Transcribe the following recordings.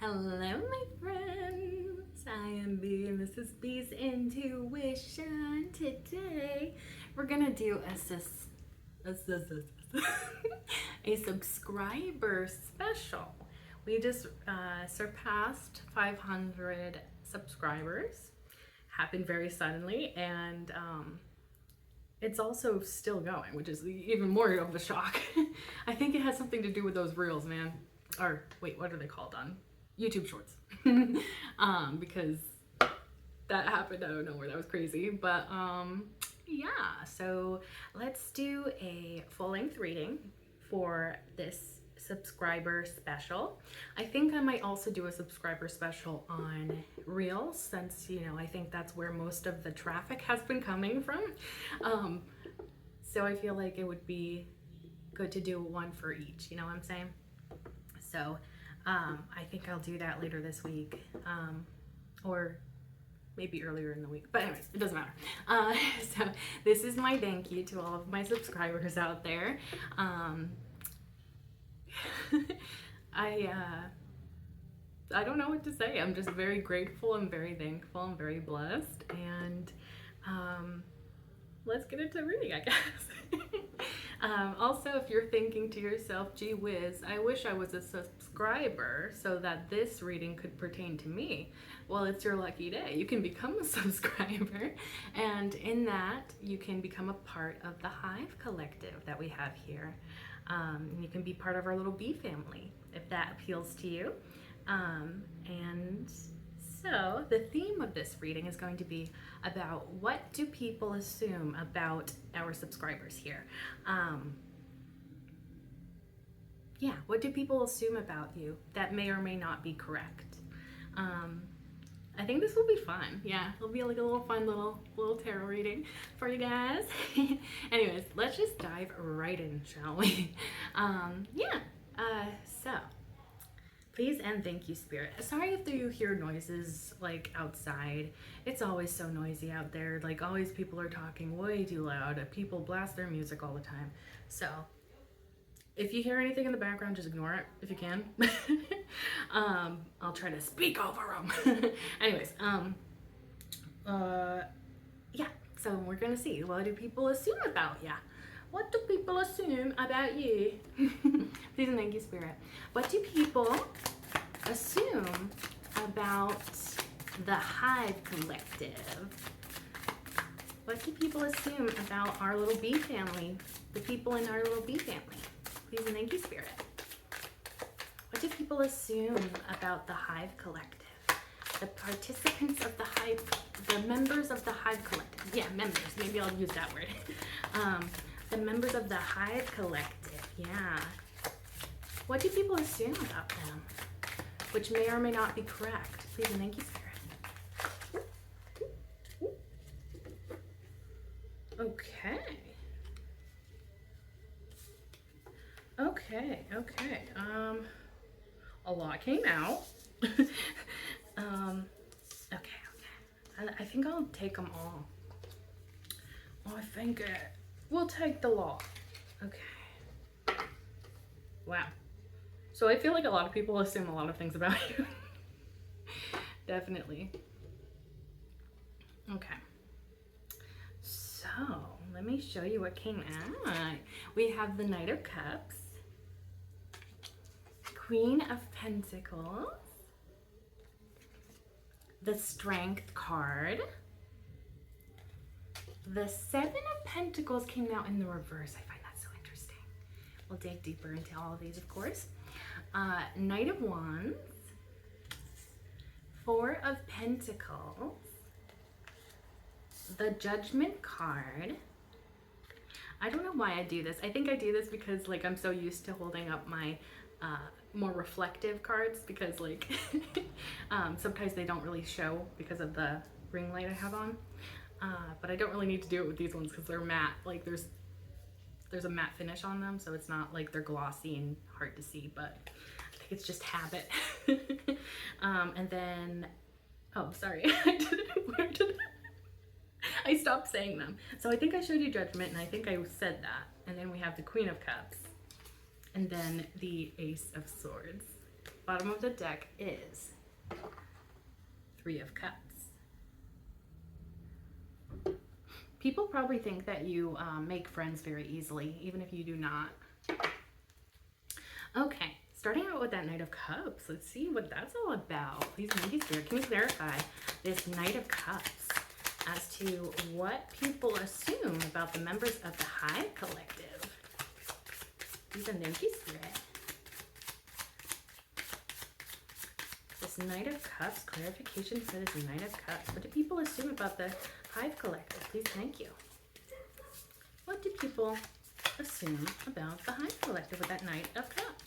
Hello, my friends. I am B, and this is B's Intuition. Today, we're gonna do a subscriber special. We just surpassed 500 subscribers. Happened very suddenly, and it's also still going, which is even more of a shock. I think it has something to do with those reels, man. Or wait, what are they called on YouTube Shorts? Because that happened out of nowhere. That was crazy. But yeah, so let's do a full-length reading for this subscriber special. I think I might also do a subscriber special on Reels, since I think that's where most of the traffic has been coming from. So I feel like it would be good to do one for each, you know what I'm saying? So I think I'll do that later this week, or maybe earlier in the week, but anyways, it doesn't matter. So this is my thank you to all of my subscribers out there. I don't know what to say. I'm just very grateful. I'm very thankful. I'm very blessed. And let's get into reading, I guess. Also, if you're thinking to yourself, gee whiz, I wish I was a subscriber so that this reading could pertain to me. Well, it's your lucky day. You can become a subscriber, and in that, you can become a part of the Hive Collective that we have here. You can be part of our little bee family, if that appeals to you. And so the theme of this reading is going to be about what do people assume about our subscribers here. Yeah, what do people assume about you that may or may not be correct? I think this will be fun. Yeah, it'll be like a little fun little tarot reading for you guys. Anyways, let's just dive right in, shall we? So please and thank you, Spirit. Sorry if you hear noises like outside. It's always so noisy out there. Like always people are talking way too loud. People blast their music all the time. So if you hear anything in the background, just ignore it if you can. I'll try to speak over them. Anyways, yeah, so we're gonna see, what do people assume about ya? What do people assume about you? Please and thank you, Spirit. What do people assume about the Hive Collective? What do people assume about our little bee family? The people in our little bee family? Please and thank you, Spirit. What do people assume about the Hive Collective? The participants of the Hive, the members of the Hive Collective. Yeah, members. Maybe I'll use that word. The members of the Hive Collective. Yeah. What do people assume about them? Which may or may not be correct. Please and thank you, Spirit. Okay. Okay. A lot came out. Okay. I think I'll take them all. I think we'll take the lot. Okay. Wow. So I feel like a lot of people assume a lot of things about you. Definitely. Okay. So let me show you what came out. We have the Knight of Cups, Queen of Pentacles, the Strength card, the Seven of Pentacles came out in the reverse. I find that so interesting. We'll dig deeper into all of these, of course. Knight of Wands, Four of Pentacles, the Judgment card. I don't know why I do this. I think I do this because like I'm so used to holding up my more reflective cards, because like sometimes they don't really show because of the ring light I have on. But I don't really need to do it with these ones because they're matte. Like there's a matte finish on them, so it's not like they're glossy and hard to see, but I think it's just habit. And then, oh, sorry. I stopped saying them. So I think I showed you Judgment, and I think I said that. And then we have the Queen of Cups, and then the Ace of Swords bottom of the deck is Three of Cups. People probably think that you make friends very easily, even if you do not. Okay, starting out with that Knight of Cups. Let's see what that's all about. Please, maybe Spirit, can you clarify this Knight of Cups as to what people assume about the members of the Hive Collective? Please, and thank you, Spirit. This Knight of Cups, clarification for this Knight of Cups. What do people assume about the Hive Collective? Please, thank you. What do people assume about the Hive Collective with that Knight of Cups?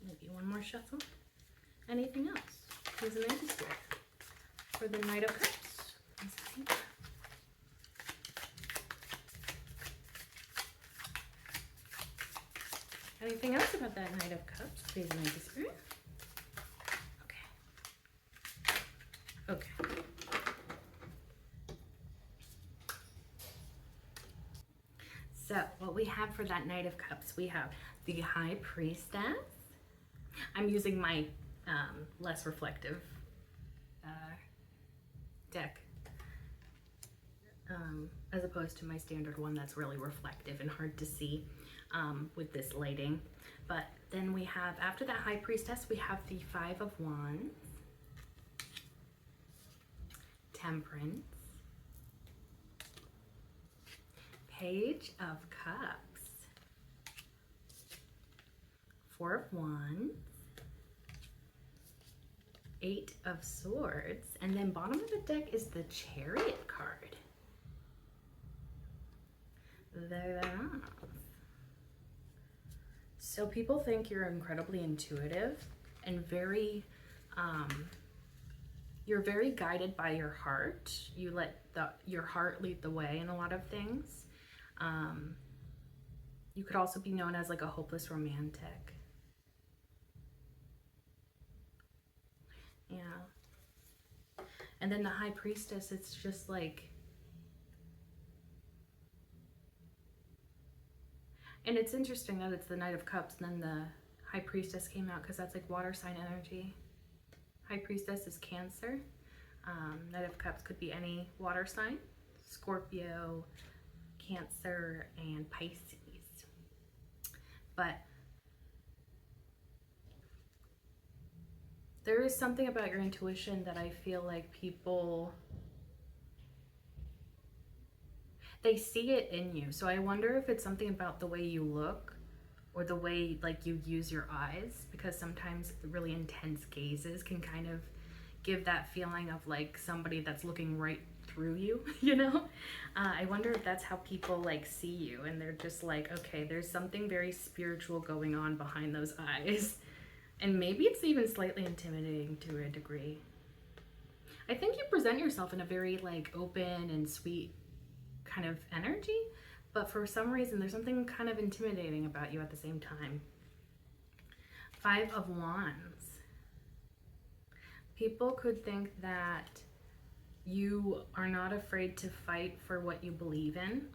Maybe one more shuffle. Anything else? Please, and thank you, Spirit, for the Knight of Cups. Anything else about that Knight of Cups? Please, and thank you, Spirit. Okay. So what we have for that Knight of Cups, we have the High Priestess. I'm using my less reflective deck as opposed to my standard one that's really reflective and hard to see with this lighting. But then we have, after that High Priestess, we have the Five of Wands, Temperance, Page of Cups, Four of Wands, Eight of Swords, and then bottom of the deck is the Chariot card. There that is. So people think you're incredibly intuitive and very, you're very guided by your heart. You let your heart lead the way in a lot of things. You could also be known as like a hopeless romantic. Yeah. And then the High Priestess, it's just like, and it's interesting that it's the Knight of Cups and then the High Priestess came out because that's like water sign energy. High Priestess is Cancer. Knight of Cups could be any water sign. Scorpio, Cancer, and Pisces. But there is something about your intuition that I feel like people, they see it in you. So I wonder if it's something about the way you look or the way like you use your eyes, because sometimes really intense gazes can kind of give that feeling of like somebody that's looking right through you, you know? I wonder if that's how people like see you and they're just like, okay, there's something very spiritual going on behind those eyes. And maybe it's even slightly intimidating to a degree. I think you present yourself in a very like open and sweet kind of energy, but for some reason there's something kind of intimidating about you at the same time. Five of Wands. People could think that you are not afraid to fight for what you believe in,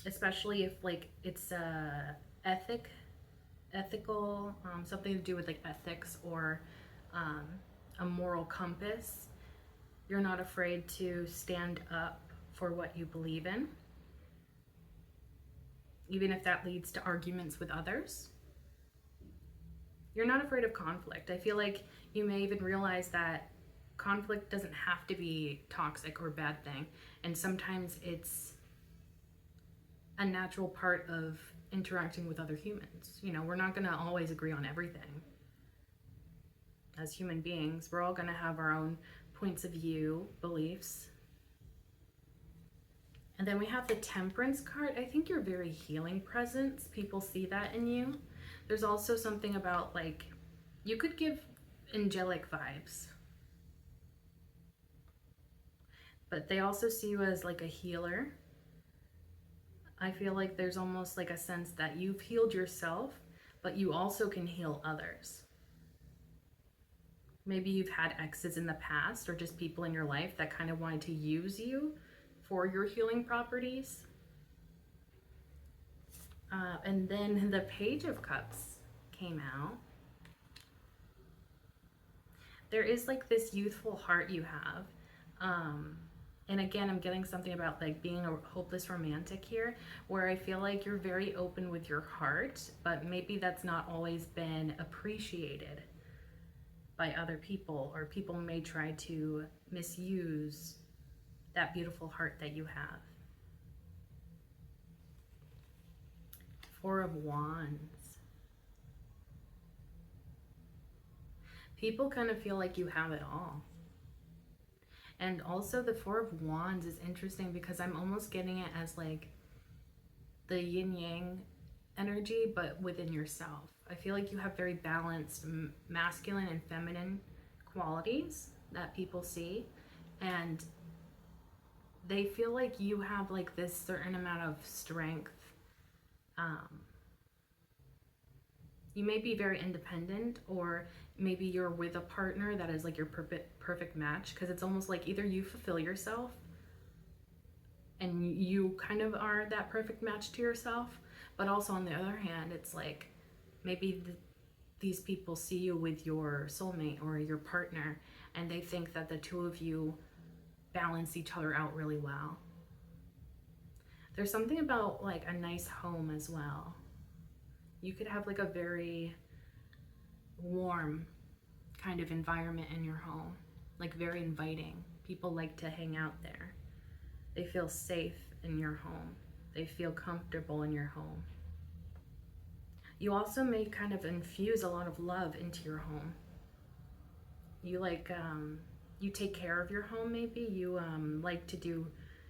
especially if like it's ethical, something to do with like ethics or a moral compass. You're not afraid to stand up for what you believe in, even if that leads to arguments with others. You're not afraid of conflict. I feel like you may even realize that conflict doesn't have to be toxic or bad thing. And sometimes it's a natural part of interacting with other humans. You know, we're not going to always agree on everything. As human beings, we're all going to have our own points of view, beliefs. And then we have the Temperance card. I think you're very healing presence. People see that in you. There's also something about like, you could give angelic vibes, but they also see you as like a healer. I feel like there's almost like a sense that you've healed yourself, but you also can heal others. Maybe you've had exes in the past or just people in your life that kind of wanted to use you for your healing properties. And then the Page of Cups came out. There is like this youthful heart you have. And again, I'm getting something about like being a hopeless romantic here, where I feel like you're very open with your heart, but maybe that's not always been appreciated by other people, or people may try to misuse that beautiful heart that you have. Four of Wands. People kind of feel like you have it all. And also the Four of Wands is interesting because I'm almost getting it as like the yin yang energy, but within yourself. I feel like you have very balanced masculine and feminine qualities that people see, and they feel like you have like this certain amount of strength. You may be very independent, or maybe you're with a partner that is like your perfect match, because it's almost like either you fulfill yourself and you kind of are that perfect match to yourself, but also on the other hand, it's like maybe these people see you with your soulmate or your partner and they think that the two of you balance each other out really well. There's something about like a nice home as well. You could have like a very warm kind of environment in your home, like very inviting. People like to hang out there. They feel safe in your home. They feel comfortable in your home. You also may kind of infuse a lot of love into your home. You like, you take care of your home maybe. You like to do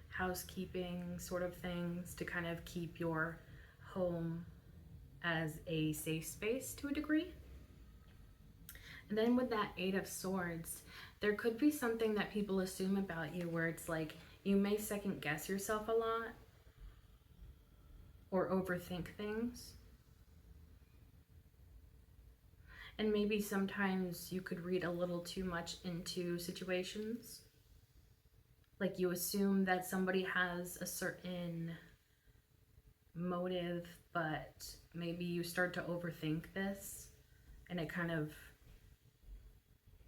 housekeeping sort of things to kind of keep your home as a safe space to a degree. And then with that Eight of Swords, there could be something that people assume about you where it's like you may second guess yourself a lot or overthink things. And maybe sometimes you could read a little too much into situations. Like you assume that somebody has a certain motive, but maybe you start to overthink this and it kind of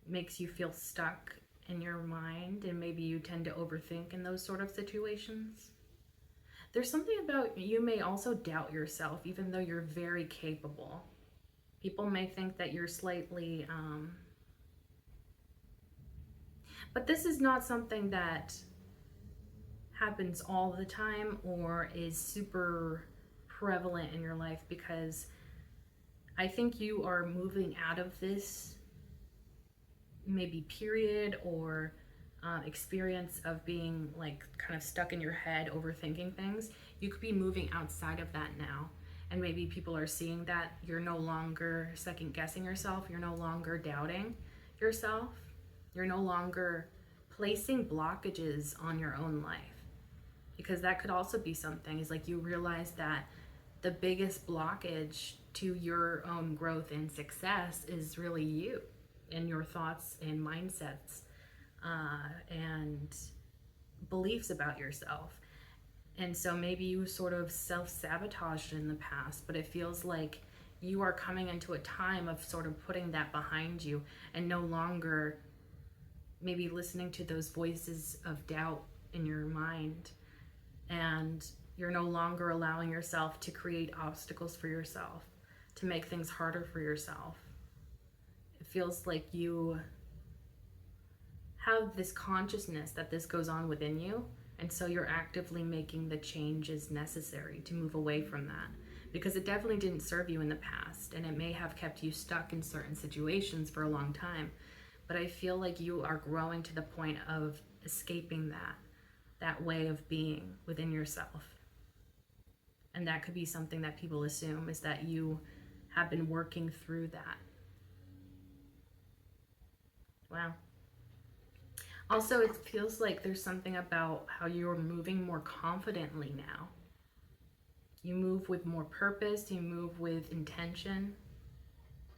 makes you feel stuck in your mind, and maybe you tend to overthink in those sort of situations. There's something about you may also doubt yourself even though you're very capable. People may think that you're slightly but this is not something that happens all the time or is super prevalent in your life, because I think you are moving out of this maybe period or experience of being like kind of stuck in your head overthinking things. You could be moving outside of that now, and maybe people are seeing that you're no longer second guessing yourself, you're no longer doubting yourself, you're no longer placing blockages on your own life, because that could also be something, is like you realize that the biggest blockage to your own growth and success is really you and your thoughts and mindsets and beliefs about yourself. And so maybe you sort of self-sabotaged in the past, but it feels like you are coming into a time of sort of putting that behind you and no longer maybe listening to those voices of doubt in your mind. And you're no longer allowing yourself to create obstacles for yourself, to make things harder for yourself. It feels like you have this consciousness that this goes on within you, and so you're actively making the changes necessary to move away from that, because it definitely didn't serve you in the past, and it may have kept you stuck in certain situations for a long time. But I feel like you are growing to the point of escaping that way of being within yourself. And that could be something that people assume, is that you have been working through that. Wow. Also, it feels like there's something about how you're moving more confidently now. You move with more purpose, you move with intention,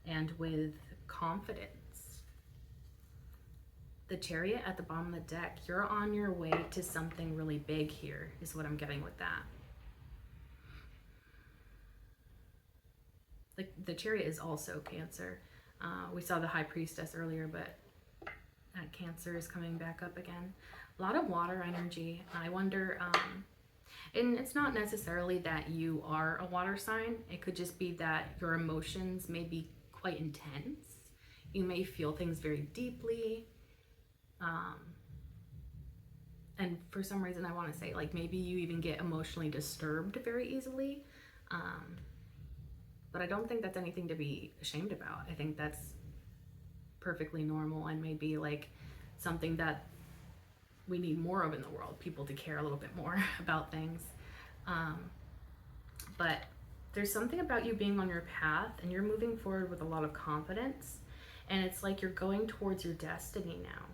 and with confidence. the Chariot at the bottom of the deck, you're on your way to something really big here, is what I'm getting with that. Like the Chariot is also Cancer. We saw the High Priestess earlier, but that Cancer is coming back up again. A lot of water energy. I wonder, and it's not necessarily that you are a water sign. It could just be that your emotions may be quite intense. You may feel things very deeply. And for some reason I want to say, like, maybe you even get emotionally disturbed very easily. But I don't think that's anything to be ashamed about. I think that's perfectly normal and maybe like something that we need more of in the world, people to care a little bit more about things. But there's something about you being on your path and you're moving forward with a lot of confidence, and it's like you're going towards your destiny now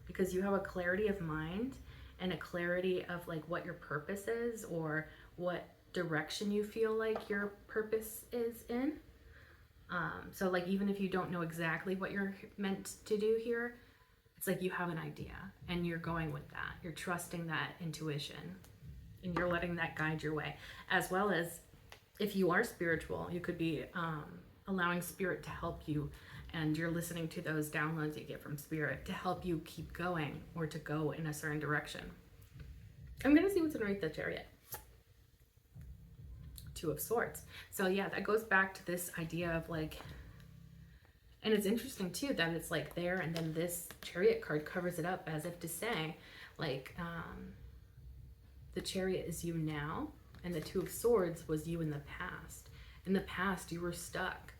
because you have a clarity of mind and a clarity of like what your purpose is or what direction you feel like your purpose is in. So like even if you don't know exactly what you're meant to do here, it's like you have an idea and you're going with that. You're trusting that intuition and you're letting that guide your way. As well as if you are spiritual, you could be allowing spirit to help you, and you're listening to those downloads you get from spirit to help you keep going or to go in a certain direction. I'm going to see what's underneath the Chariot. Two of Swords. So yeah, that goes back to this idea of like, and it's interesting too that it's like there and then this Chariot card covers it up as if to say like the Chariot is you now and the Two of Swords was you in the past. In the past you were stuck,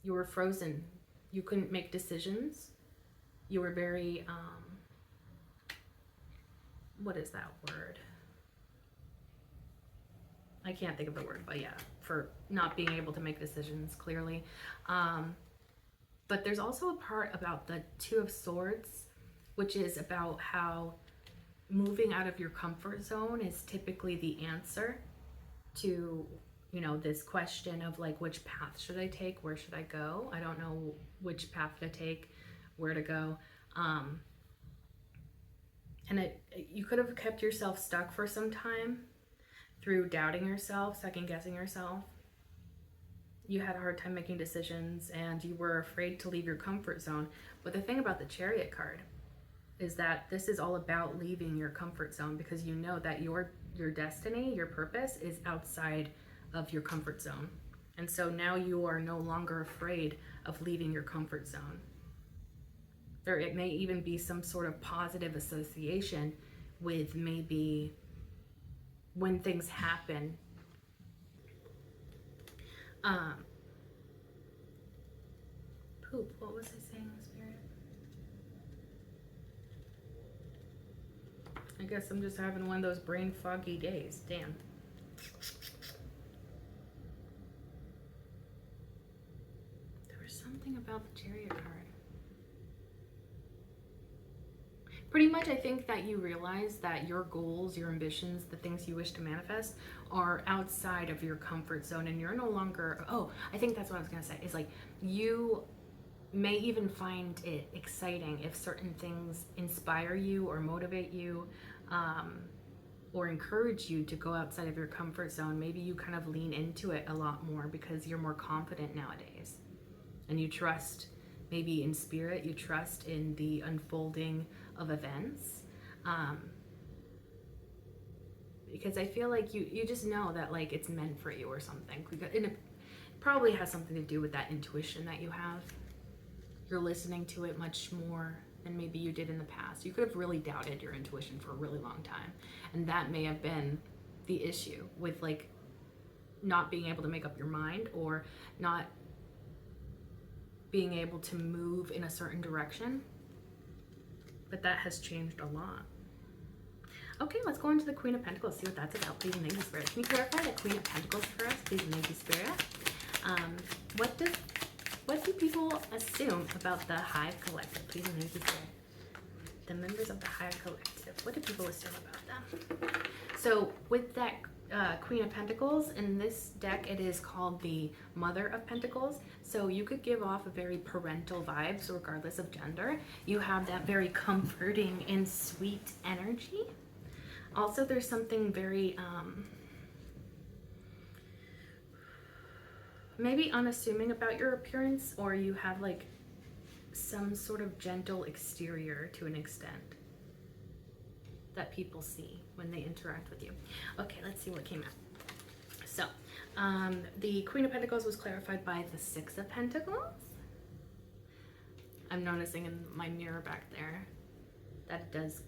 you were frozen, you couldn't make decisions, you were very what is that word? I can't think of the word, but yeah, for not being able to make decisions clearly. But there's also a part about the Two of Swords, which is about how moving out of your comfort zone is typically the answer to, you know, this question of like, which path should I take? Where should I go? I don't know which path to take, where to go. And you could have kept yourself stuck for some time through doubting yourself, second guessing yourself. You had a hard time making decisions and you were afraid to leave your comfort zone. But the thing about the Chariot card is that this is all about leaving your comfort zone because you know that your destiny, your purpose is outside of your comfort zone. And so now you are no longer afraid of leaving your comfort zone. It may even be some sort of positive association with maybe when things happen. Poop, what was I saying, Spirit? I guess I'm just having one of those brain foggy days. Damn. There was something about the Chariot card. Pretty much, I think that you realize that your goals, your ambitions, the things you wish to manifest are outside of your comfort zone and you're no longer, I think that's what I was going to say, is like you may even find it exciting if certain things inspire you or motivate you or encourage you to go outside of your comfort zone. Maybe you kind of lean into it a lot more because you're more confident nowadays and you trust maybe in spirit, you trust in the unfolding of events, because I feel like you just know that like it's meant for you or something, and it probably has something to do with that intuition that you have. You're listening to it much more than maybe you did in the past. You could have really doubted your intuition for a really long time, and that may have been the issue with like not being able to make up your mind or not being able to move in a certain direction. But that has changed a lot. Okay, let's go into the Queen of Pentacles, see what that's about. Please and thank you, Spirit. Can you clarify the Queen of Pentacles for us? Please and thank you, Spirit. What do people assume about the Hive Collective? Please and thank you, Spirit. The members of the Hive Collective. What do people assume about them? So with that Queen of Pentacles, in this deck it is called the Mother of Pentacles. So you could give off a very parental vibes regardless of gender. You have that very comforting and sweet energy. Also, there's something very maybe unassuming about your appearance, or you have like some sort of gentle exterior to an extent that people see when they interact with you. Okay, let's see what came out. So, the Queen of Pentacles was clarified by the Six of Pentacles. I'm noticing in my mirror back there that it does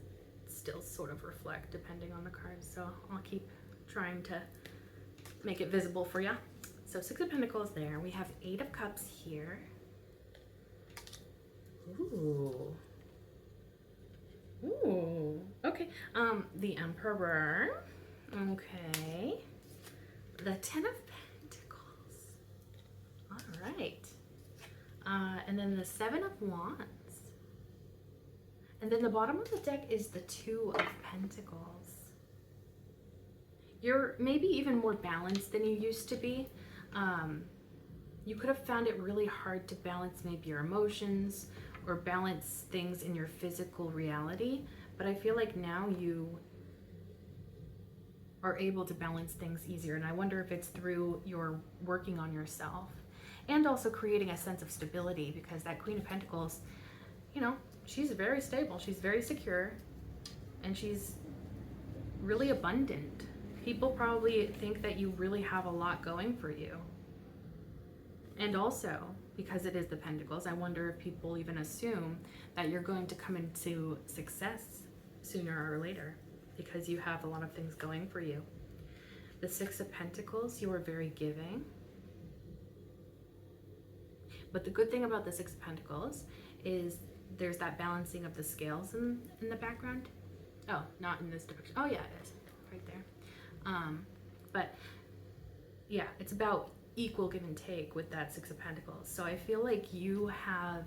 still sort of reflect depending on the cards. So I'll keep trying to make it visible for you. So Six of Pentacles there. We have Eight of Cups here. Ooh. Ooh. Okay. The Emperor. Okay. The Ten of Pentacles. All right. And then the Seven of Wands. And then the bottom of the deck is the Two of Pentacles. You're maybe even more balanced than you used to be. You could have found it really hard to balance maybe your emotions or balance things in your physical reality. But I feel like now you are able to balance things easier. And I wonder if it's through your working on yourself and also creating a sense of stability, because that Queen of Pentacles, you know, she's very stable, she's very secure, and she's really abundant. People probably think that you really have a lot going for you. And also, because it is the Pentacles, I wonder if people even assume that you're going to come into success sooner or later because you have a lot of things going for you. The Six of Pentacles, you are very giving. But the good thing about the Six of Pentacles is there's that balancing of the scales in the background. Oh, not in this direction. Oh yeah, it is right there. But yeah, it's about equal give and take with that Six of Pentacles. So I feel like you have,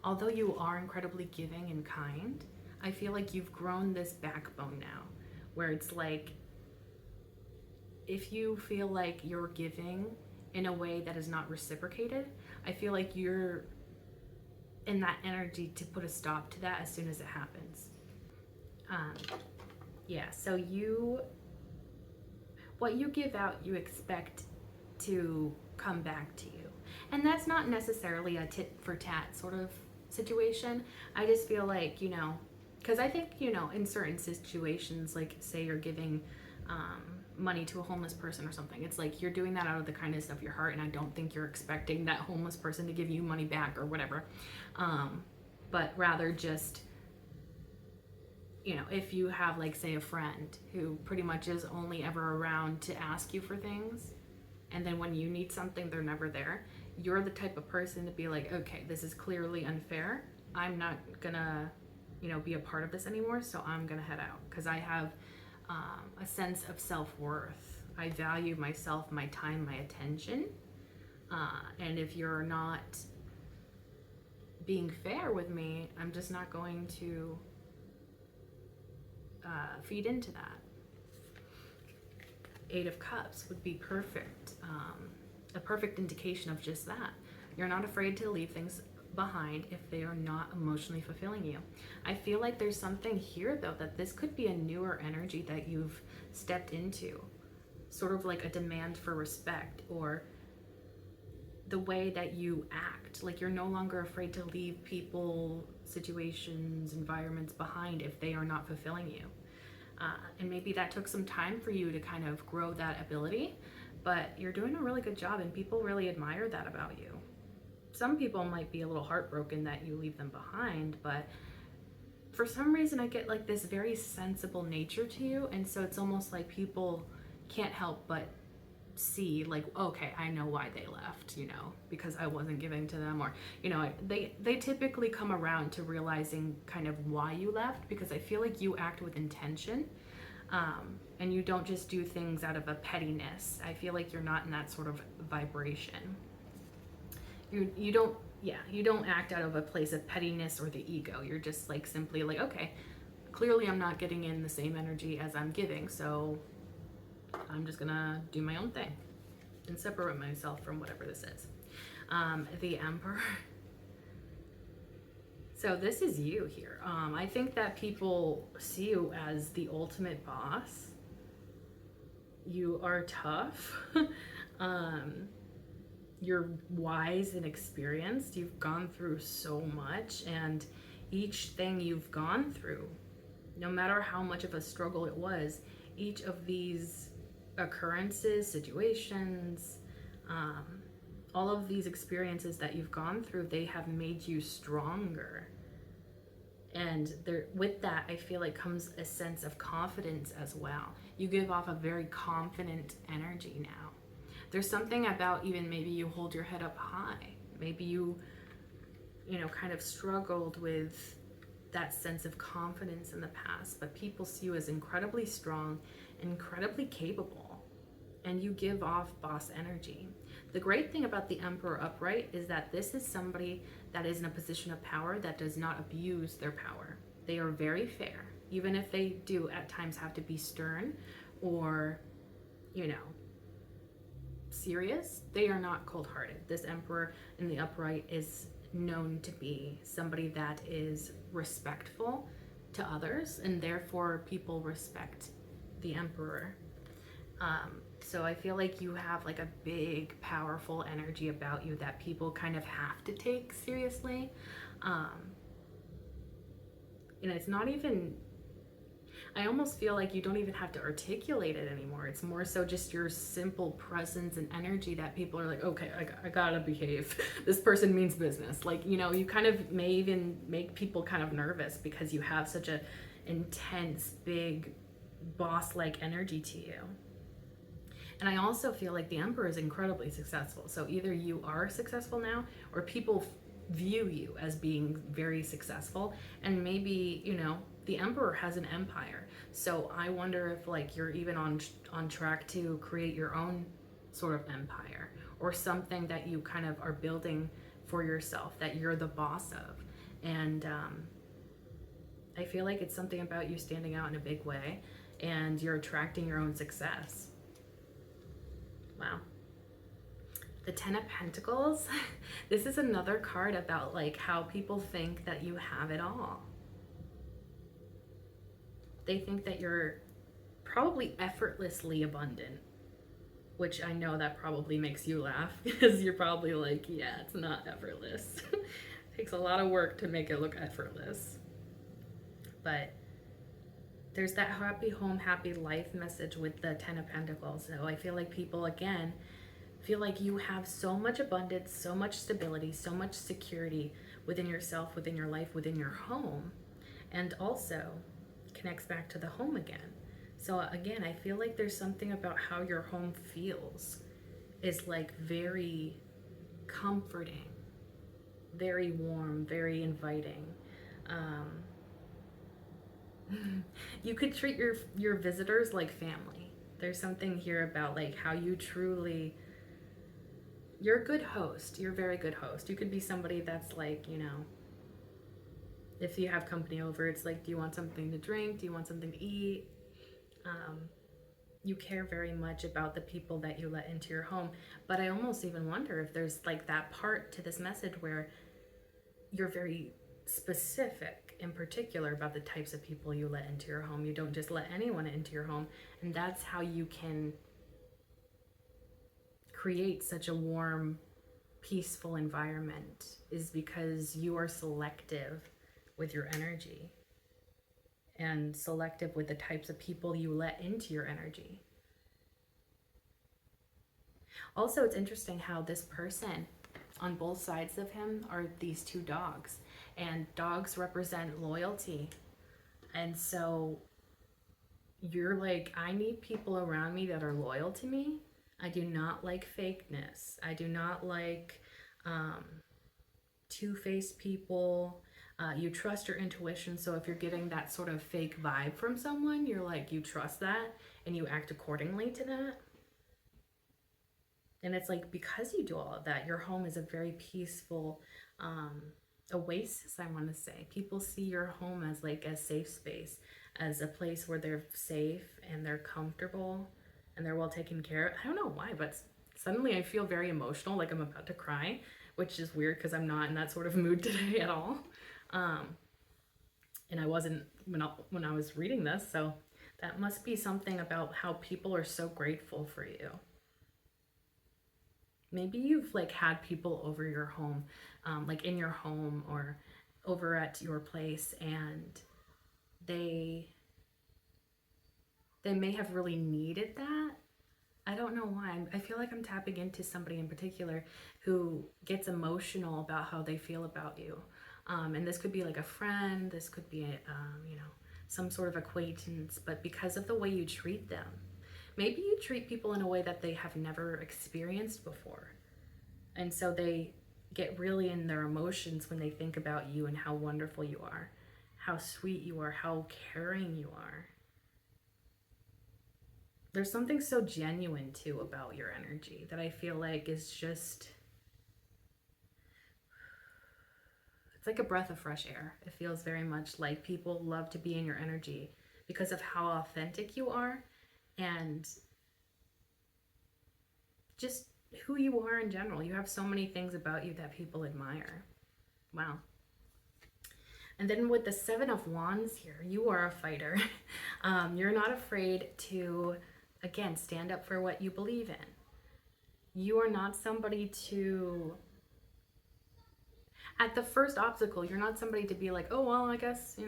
although you are incredibly giving and kind, I feel like you've grown this backbone now where it's like, if you feel like you're giving in a way that is not reciprocated, I feel like you're in that energy to put a stop to that as soon as it happens. Yeah, so what you give out, you expect to come back to you. And that's not necessarily a tit for tat sort of situation. I just feel like, you know, because I think, you know, in certain situations, like say you're giving money to a homeless person or something, it's like you're doing that out of the kindness of your heart, and I don't think you're expecting that homeless person to give you money back or whatever. But rather just, you know, if you have like say a friend who pretty much is only ever around to ask you for things, and then when you need something they're never there, you're the type of person to be like, okay, this is clearly unfair, I'm not gonna, you know, be a part of this anymore, so I'm gonna head out because I have a sense of self-worth. I value myself, my time, my attention, and if you're not being fair with me, I'm just not going to feed into that. Eight of Cups would be perfect, a perfect indication of just that. You're not afraid to leave things behind if they are not emotionally fulfilling you. I feel like there's something here though, that this could be a newer energy that you've stepped into, sort of like a demand for respect, or the way that you act, like you're no longer afraid to leave people, situations, environments behind if they are not fulfilling you. And maybe that took some time for you to kind of grow that ability, but you're doing a really good job and people really admire that about you. Some people might be a little heartbroken that you leave them behind, but for some reason I get like this very sensible nature to you, and so it's almost like people can't help but see like, okay, I know why they left, you know, because I wasn't giving to them, or, you know, they typically come around to realizing kind of why you left, because I feel like you act with intention, and you don't just do things out of a pettiness. I feel like you're not in that sort of vibration. You don't act out of a place of pettiness or the ego. You're just like simply like, okay, clearly I'm not getting in the same energy as I'm giving, so I'm just gonna do my own thing and separate myself from whatever this is. The Emperor. So this is you here. I think that people see you as the ultimate boss. You are tough. um, you're wise and experienced. You've gone through so much, and each thing you've gone through, no matter how much of a struggle it was, each of these occurrences, situations, um, all of these experiences that you've gone through, they have made you stronger. And there, with that, I feel like comes a sense of confidence as well. You give off a very confident energy now. There's something about, even maybe you hold your head up high. Maybe you know, kind of struggled with that sense of confidence in the past, but people see you as incredibly strong, incredibly capable, and you give off boss energy. The great thing about the Emperor upright is that this is somebody that is in a position of power that does not abuse their power. They are very fair, even if they do at times have to be stern or, you know, serious. They are not cold-hearted. This Emperor in the upright is known to be somebody that is respectful to others, and therefore people respect the Emperor. So I feel like you have like a big, powerful energy about you that people kind of have to take seriously. And it's not even, I almost feel like you don't even have to articulate it anymore. It's more so just your simple presence and energy that people are like, okay, I gotta behave. This person means business. Like, you know, you kind of may even make people kind of nervous because you have such a intense, big, boss-like energy to you. And I also feel like the Emperor is incredibly successful. So either you are successful now, or people view you as being very successful. And maybe, you know, the Emperor has an empire. So I wonder if like you're even on track to create your own sort of empire, or something that you kind of are building for yourself that you're the boss of. And I feel like it's something about you standing out in a big way, and you're attracting your own success. Wow. The Ten of Pentacles. This is another card about like how people think that you have it all. They think that you're probably effortlessly abundant, which I know that probably makes you laugh because you're probably like, yeah, it's not effortless. It takes a lot of work to make it look effortless. But there's that happy home, happy life message with the Ten of Pentacles. So I feel like people, again, feel like you have so much abundance, so much stability, so much security within yourself, within your life, within your home. And also connects back to the home again. So again, I feel like there's something about how your home feels is like very comforting, very warm, very inviting. You could treat your visitors like family. There's something here about like how you truly, you're a good host. You're a very good host. You could be somebody that's like, you know, if you have company over, it's like, do you want something to drink? Do you want something to eat? You care very much about the people that you let into your home. But I almost even wonder if there's like that part to this message where you're very specific in particular about the types of people you let into your home. You don't just let anyone into your home. And that's how you can create such a warm, peaceful environment, is because you are selective with your energy and selective with the types of people you let into your energy. Also, it's interesting how this person, on both sides of him are these two dogs, and dogs represent loyalty. And so you're like, I need people around me that are loyal to me. I do not like fakeness. I do not like two-faced people. You trust your intuition. So if you're getting that sort of fake vibe from someone, you're like, you trust that and you act accordingly to that. And it's like, because you do all of that, your home is a very peaceful oasis, I want to say. People see your home as like a safe space, as a place where they're safe and they're comfortable and they're well taken care of. I don't know why, but suddenly I feel very emotional, like I'm about to cry which is weird because I'm not in that sort of mood today at all. And I wasn't when I was reading this, so that must be something about how people are so grateful for you. Maybe you've like had people over your home, like in your home or over at your place, and they may have really needed that. I don't know why. I feel like I'm tapping into somebody in particular who gets emotional about how they feel about you. And this could be like a friend, this could be, some sort of acquaintance, but because of the way you treat them, maybe you treat people in a way that they have never experienced before. And so they get really in their emotions when they think about you and how wonderful you are, how sweet you are, how caring you are. There's something so genuine too about your energy that I feel like is just, it's like a breath of fresh air. It feels very much like people love to be in your energy because of how authentic you are and just who you are in general. You have so many things about you that people admire. Wow. And then with the Seven of Wands here, you are a fighter. You're not afraid to, again, stand up for what you believe in. You are not somebody to, at the first obstacle, you're not somebody to be like, oh, well, I guess,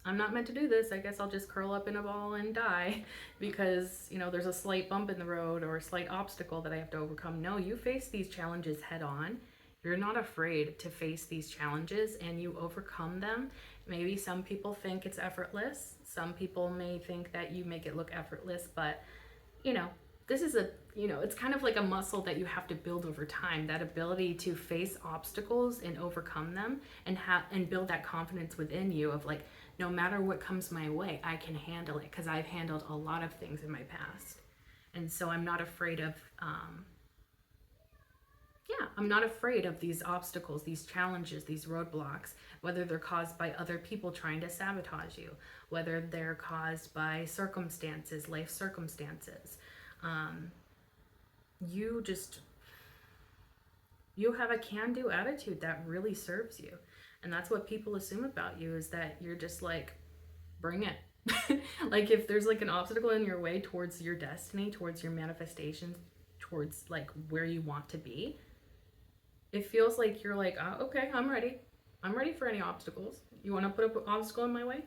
I'm not meant to do this. I guess I'll just curl up in a ball and die because, there's a slight bump in the road or a slight obstacle that I have to overcome. No, you face these challenges head on. You're not afraid to face these challenges and you overcome them. Maybe some people think it's effortless. Some people may think that you make it look effortless, but this is it's kind of like a muscle that you have to build over time, that ability to face obstacles and overcome them and build that confidence within you of like, no matter what comes my way, I can handle it because I've handled a lot of things in my past. And so I'm not afraid of I'm not afraid of these obstacles, these challenges, these roadblocks, whether they're caused by other people trying to sabotage you, whether they're caused by circumstances, life circumstances. You have a can-do attitude that really serves you. And that's what people assume about you, is that you're just like, bring it. Like if there's like an obstacle in your way towards your destiny, towards your manifestations, towards like where you want to be, it feels like you're like, oh, okay, I'm ready. I'm ready for any obstacles. You want to put an obstacle in my way?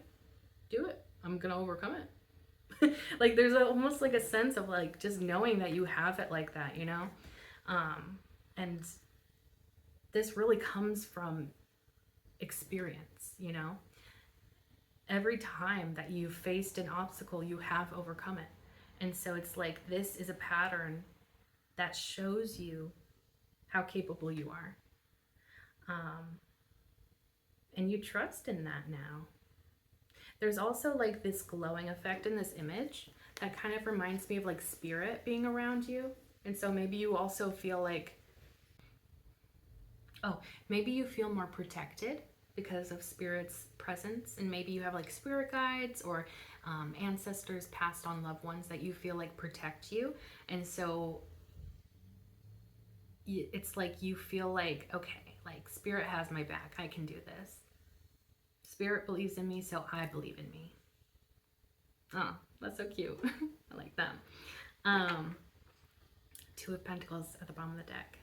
Do it. I'm going to overcome it. Like there's almost like a sense of like just knowing that you have it like that, and this really comes from experience. Every time that you've faced an obstacle, you have overcome it. And so it's like this is a pattern that shows you how capable you are. And you trust in that now. There's also like this glowing effect in this image that kind of reminds me of like spirit being around you. And so maybe you also feel like, maybe you feel more protected because of spirit's presence. And maybe you have like spirit guides or ancestors, passed on loved ones that you feel like protect you. And so it's like you feel like, okay, like spirit has my back. I can do this. Spirit believes in me, so I believe in me. Oh, that's so cute. I like that. Two of Pentacles at the bottom of the deck.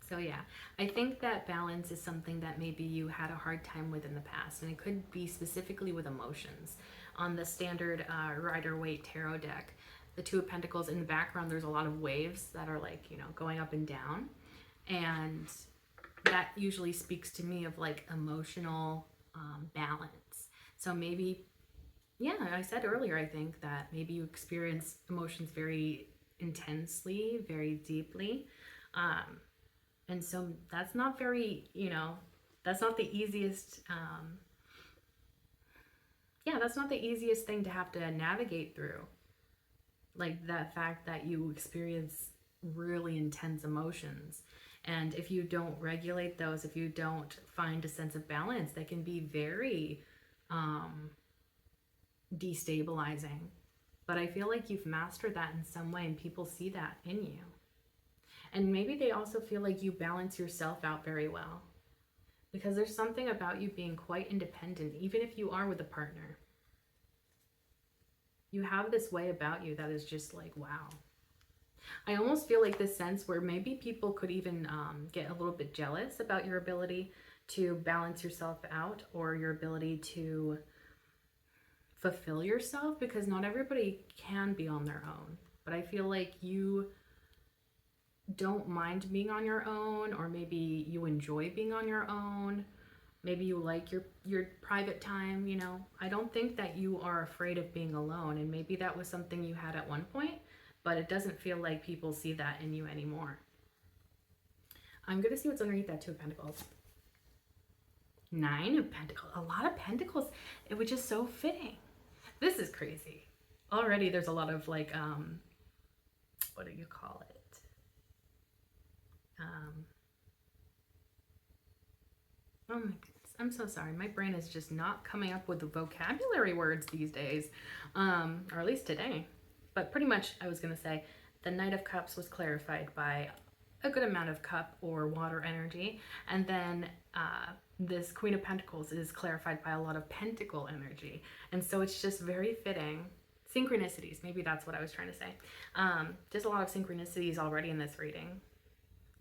So yeah, I think that balance is something that maybe you had a hard time with in the past, and it could be specifically with emotions. On the standard Rider-Waite Tarot deck, the Two of Pentacles, in the background, there's a lot of waves that are like, going up and down. And that usually speaks to me of like emotional balance. So maybe, I said earlier, I think that maybe you experience emotions very intensely, very deeply. And so that's not very, that's not the easiest, that's not the easiest thing to have to navigate through. Like the fact that you experience really intense emotions. And if you don't regulate those, if you don't find a sense of balance, they can be very destabilizing. But I feel like you've mastered that in some way, and people see that in you. And maybe they also feel like you balance yourself out very well, because there's something about you being quite independent, even if you are with a partner. You have this way about you that is just like, wow. I almost feel like this sense where maybe people could even get a little bit jealous about your ability to balance yourself out, or your ability to fulfill yourself, because not everybody can be on their own. But I feel like you don't mind being on your own, or maybe you enjoy being on your own. Maybe you like your private time, you know. I don't think that you are afraid of being alone, and maybe that was something you had at one point, but it doesn't feel like people see that in you anymore. I'm going to see what's underneath that Two of Pentacles. Nine of Pentacles. A lot of Pentacles, which is so fitting. This is crazy. Already there's a lot of like, what do you call it? Oh my goodness. I'm so sorry. My brain is just not coming up with the vocabulary words these days, or at least today. But pretty much I was going to say the Knight of Cups was clarified by a good amount of cup or water energy. And then this Queen of Pentacles is clarified by a lot of pentacle energy. And so it's just very fitting. Synchronicities, maybe that's what I was trying to say. Just a lot of synchronicities already in this reading.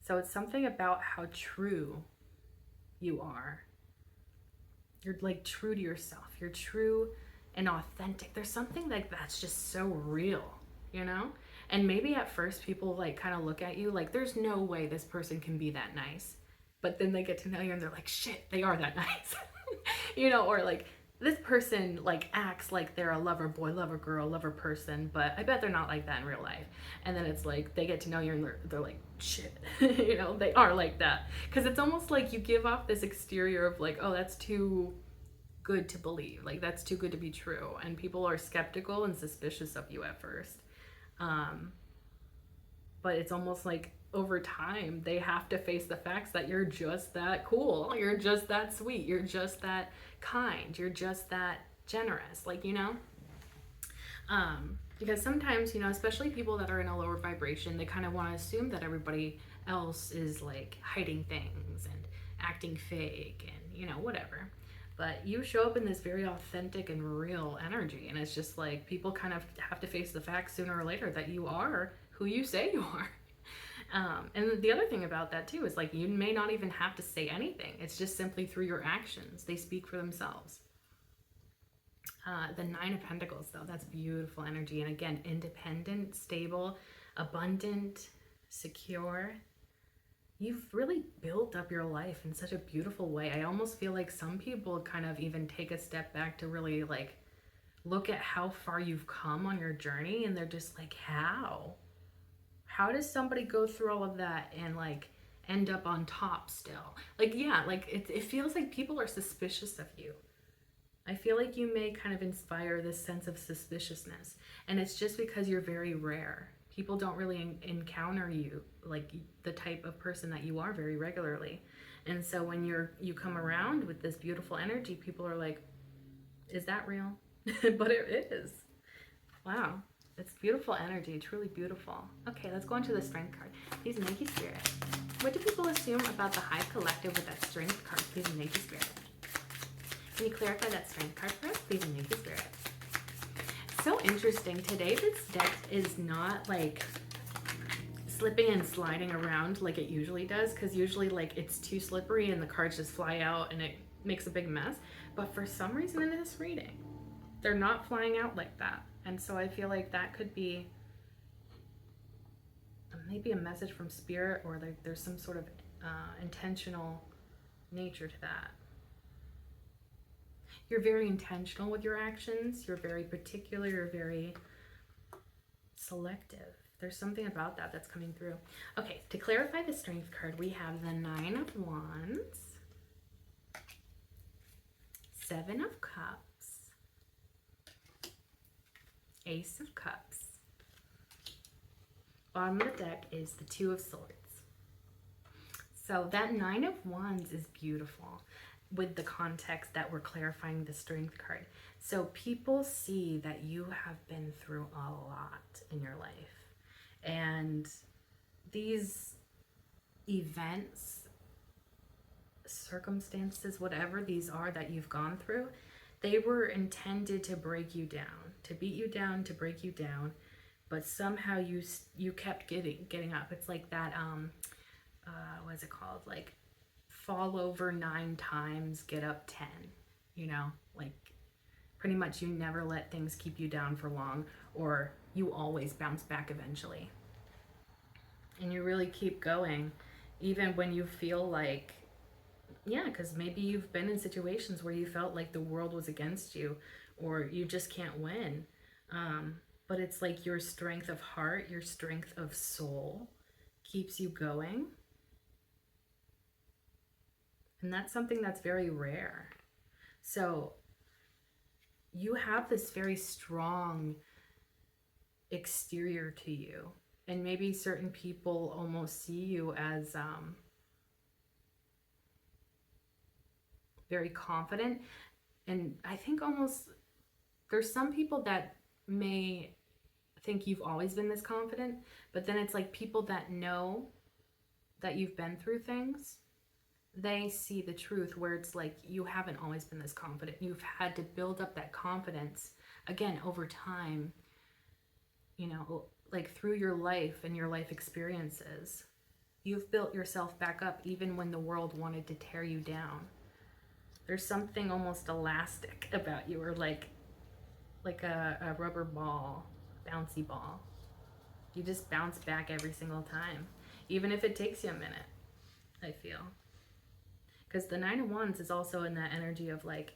So it's something about how true you are. You're like true to yourself. You're true and authentic. There's something like that's just so real, you know? And maybe at first people like kind of look at you like there's no way this person can be that nice. But then they get to know you and they're like, shit, they are that nice. You know, or like this person like acts like they're a lover boy, lover girl, lover person, but I bet they're not like that in real life. And then it's like they get to know you and they're like, shit. You know, they are like that. Because it's almost like you give off this exterior of like, oh, that's too good to believe. Like that's too good to be true. And people are skeptical and suspicious of you at first. But it's almost like over time they have to face the facts that you're just that cool, you're just that sweet, you're just that kind, you're just that generous, like, you know. Because sometimes, you know, especially people that are in a lower vibration, they kind of want to assume that everybody else is like hiding things and acting fake and, you know, whatever. But you show up in this very authentic and real energy, and it's just like people kind of have to face the facts sooner or later that you are who you say you are. And the other thing about that too is like you may not even have to say anything. It's just simply through your actions. They speak for themselves. The Nine of Pentacles, though, that's beautiful energy. And again, independent, stable, abundant, secure. You've really built up your life in such a beautiful way. I almost feel like some people kind of even take a step back to really like look at how far you've come on your journey, and they're just like, how? How does somebody go through all of that and like end up on top still? Like, yeah, like it feels like people are suspicious of you. I feel like you may kind of inspire this sense of suspiciousness, and it's just because you're very rare. People don't really encounter you like the type of person that you are very regularly. And so when you come around with this beautiful energy, people are like, is that real? But it is. Wow. It's beautiful energy, truly beautiful. Okay, let's go into the Strength card. Please, Nike Spirit. What do people assume about the High Collective with that Strength card? Please, Nike Spirit. Can you clarify that Strength card for us? Please, Nike Spirit. So interesting. Today, this deck is not like slipping and sliding around like it usually does, because usually like it's too slippery and the cards just fly out and it makes a big mess. But for some reason in this reading, they're not flying out like that. And so I feel like that could be maybe a message from Spirit, or like there's some sort of intentional nature to that. You're very intentional with your actions. You're very particular. You're very selective. There's something about that that's coming through. Okay, to clarify the Strength card, we have the Nine of Wands, Seven of Cups, Ace of Cups. Bottom of the deck is the Two of Swords. So that Nine of Wands is beautiful with the context that we're clarifying the Strength card. So people see that you have been through a lot in your life. And these events, circumstances, whatever these are that you've gone through, they were intended to break you down, to beat you down, to break you down, but somehow you kept getting up. It's like that what is it called? Like fall over 9 times, get up 10. You know, like pretty much you never let things keep you down for long, or you always bounce back eventually. And you really keep going, even when you feel like, yeah, because maybe you've been in situations where you felt like the world was against you, or you just can't win. But it's like your strength of heart, your strength of soul keeps you going. And that's something that's very rare. So you have this very strong exterior to you. And maybe certain people almost see you as very confident. And I think almost there's some people that may think you've always been this confident, but then it's like people that know that you've been through things, they see the truth where it's like you haven't always been this confident. You've had to build up that confidence again over time, you know, like through your life and your life experiences. You've built yourself back up even when the world wanted to tear you down. There's something almost elastic about you, or like a rubber ball, bouncy ball. You just bounce back every single time, even if it takes you a minute, I feel. Because the Nine of Wands is also in that energy of like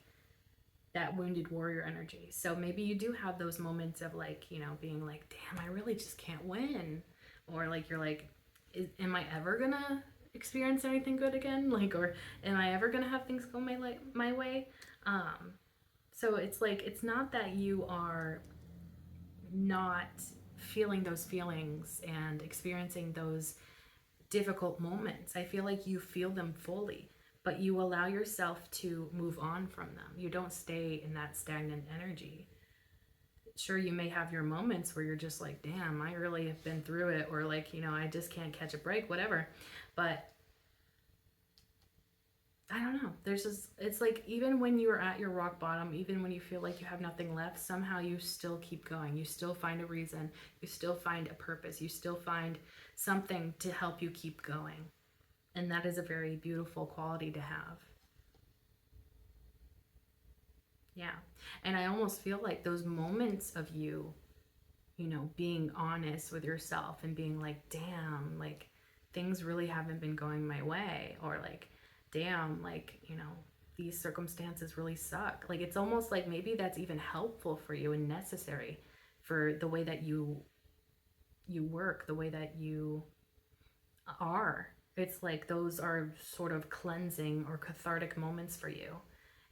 that wounded warrior energy. So maybe you do have those moments of like, you know, being like, damn, I really just can't win. Or like, you're like, am I ever gonna experience anything good again? Like, or am I ever gonna have things go my way? So it's like, it's not that you are not feeling those feelings and experiencing those difficult moments. I feel like you feel them fully, but you allow yourself to move on from them. You don't stay in that stagnant energy. Sure, you may have your moments where you're just like, damn, I really have been through it, or like, you know, I just can't catch a break, whatever. But I don't know. There's just, it's like even when you're at your rock bottom, even when you feel like you have nothing left, somehow you still keep going. You still find a reason. You still find a purpose. You still find something to help you keep going. And that is a very beautiful quality to have. Yeah. And I almost feel like those moments of you, you know, being honest with yourself and being like, damn, like things really haven't been going my way, or like, damn, like, you know, these circumstances really suck. Like it's almost like maybe that's even helpful for you and necessary for the way that you work, the way that you are. It's like those are sort of cleansing or cathartic moments for you.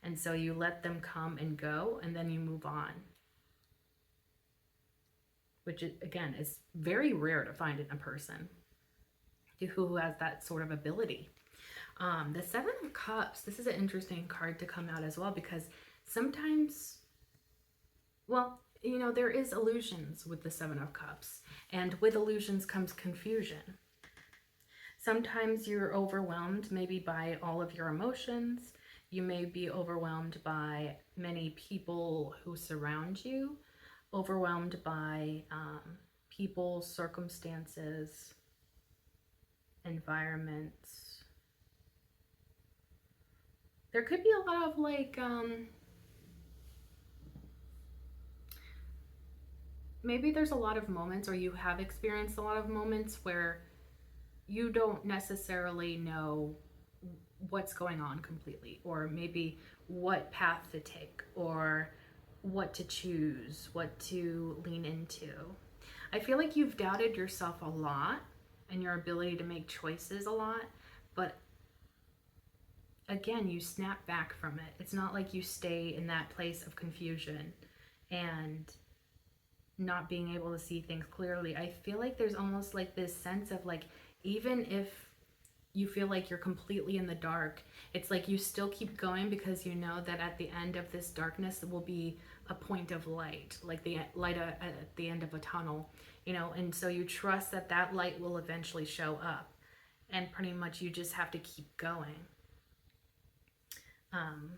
And so you let them come and go, and then you move on. Which, again, is very rare to find in a person who has that sort of ability. The Seven of Cups, this is an interesting card to come out as well, because sometimes, well, you know, there is illusions with the Seven of Cups, and with illusions comes confusion. Sometimes you're overwhelmed maybe by all of your emotions. You may be overwhelmed by many people who surround you, overwhelmed by people, circumstances, environments. There could be a lot of like, maybe there's a lot of moments, or you have experienced a lot of moments where you don't necessarily know what's going on completely, or maybe what path to take, or what to choose, what to lean into. I feel like you've doubted yourself a lot and your ability to make choices a lot, but again, you snap back from it. It's not like you stay in that place of confusion and not being able to see things clearly. I feel like there's almost like this sense of like, even if you feel like you're completely in the dark, it's like you still keep going because you know that at the end of this darkness will be a point of light, like the light at the end of a tunnel, you know, and so you trust that that light will eventually show up. and pretty much you just have to keep going. Um,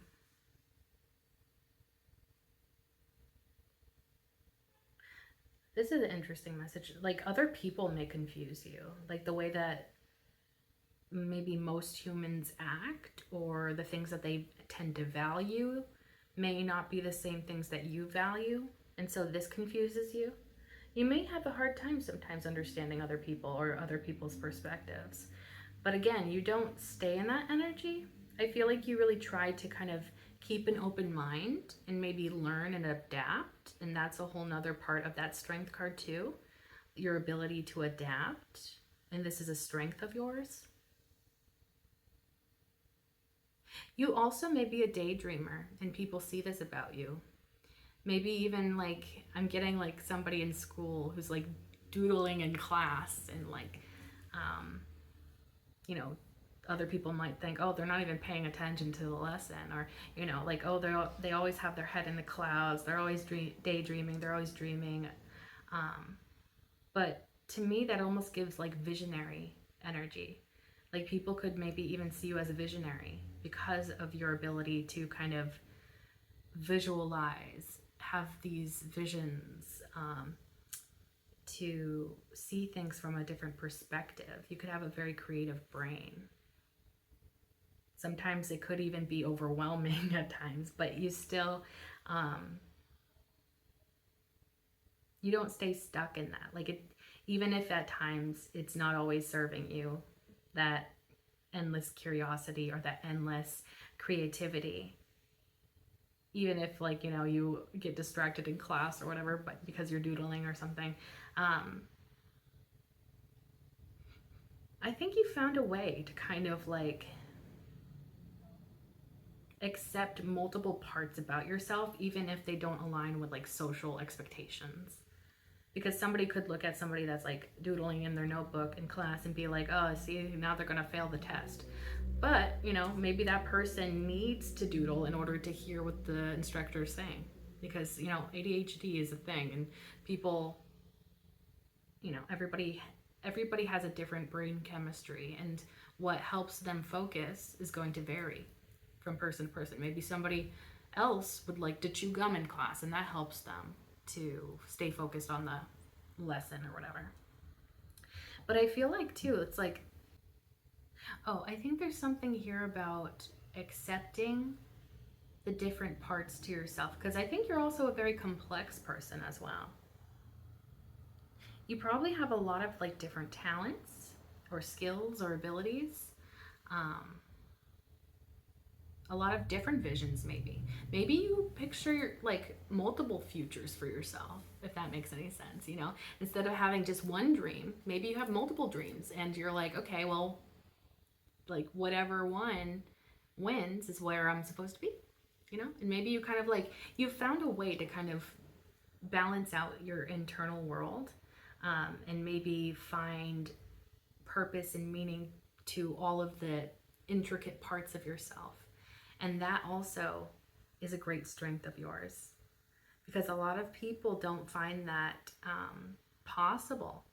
this is an interesting message. Like, other people may confuse you, like the way that maybe most humans act, or the things that they tend to value may not be the same things that you value, and so this confuses you. You may have a hard time sometimes understanding other people or other people's perspectives. But again, you don't stay in that energy. I feel like you really try to kind of keep an open mind and maybe learn and adapt. And that's a whole nother part of that strength card too. Your ability to adapt. And this is a strength of yours. You also may be a daydreamer, and people see this about you. Maybe even like, I'm getting like somebody in school who's like doodling in class, and like, um, you know, other people might think, oh, they're not even paying attention to the lesson, or like, oh, they always have their head in the clouds, they're always daydreaming, they're always dreaming. But to me, that almost gives like visionary energy. Like, people could maybe even see you as a visionary because of your ability to kind of visualize, have these visions, to see things from a different perspective. You could have a very creative brain. Sometimes it could even be overwhelming at times, but you still, you don't stay stuck in that. Like, it, even if at times it's not always serving you, that endless curiosity or that endless creativity, even if, like, you get distracted in class or whatever, but because you're doodling or something, I think you found a way to kind of like accept multiple parts about yourself, even if they don't align with like social expectations. Because somebody could look at somebody that's like doodling in their notebook in class and be like, oh, see, now they're going to fail the test. But, maybe that person needs to doodle in order to hear what the instructor is saying. Because, ADHD is a thing, and people, everybody has a different brain chemistry, and what helps them focus is going to vary from person to person. Maybe somebody else would like to chew gum in class, and that helps them to stay focused on the lesson or whatever. But I feel like too, it's like, oh, I think there's something here about accepting the different parts to yourself, because I think you're also a very complex person as well. You probably have a lot of like different talents or skills or abilities. Um, a lot of different visions, maybe you picture like multiple futures for yourself, if that makes any sense. Instead of having just one dream, maybe you have multiple dreams, and you're like, okay, well, like, whatever one wins is where I'm supposed to be. And maybe you kind of like, you found a way to kind of balance out your internal world, and maybe find purpose and meaning to all of the intricate parts of yourself. And that also is a great strength of yours, because a lot of people don't find that possible.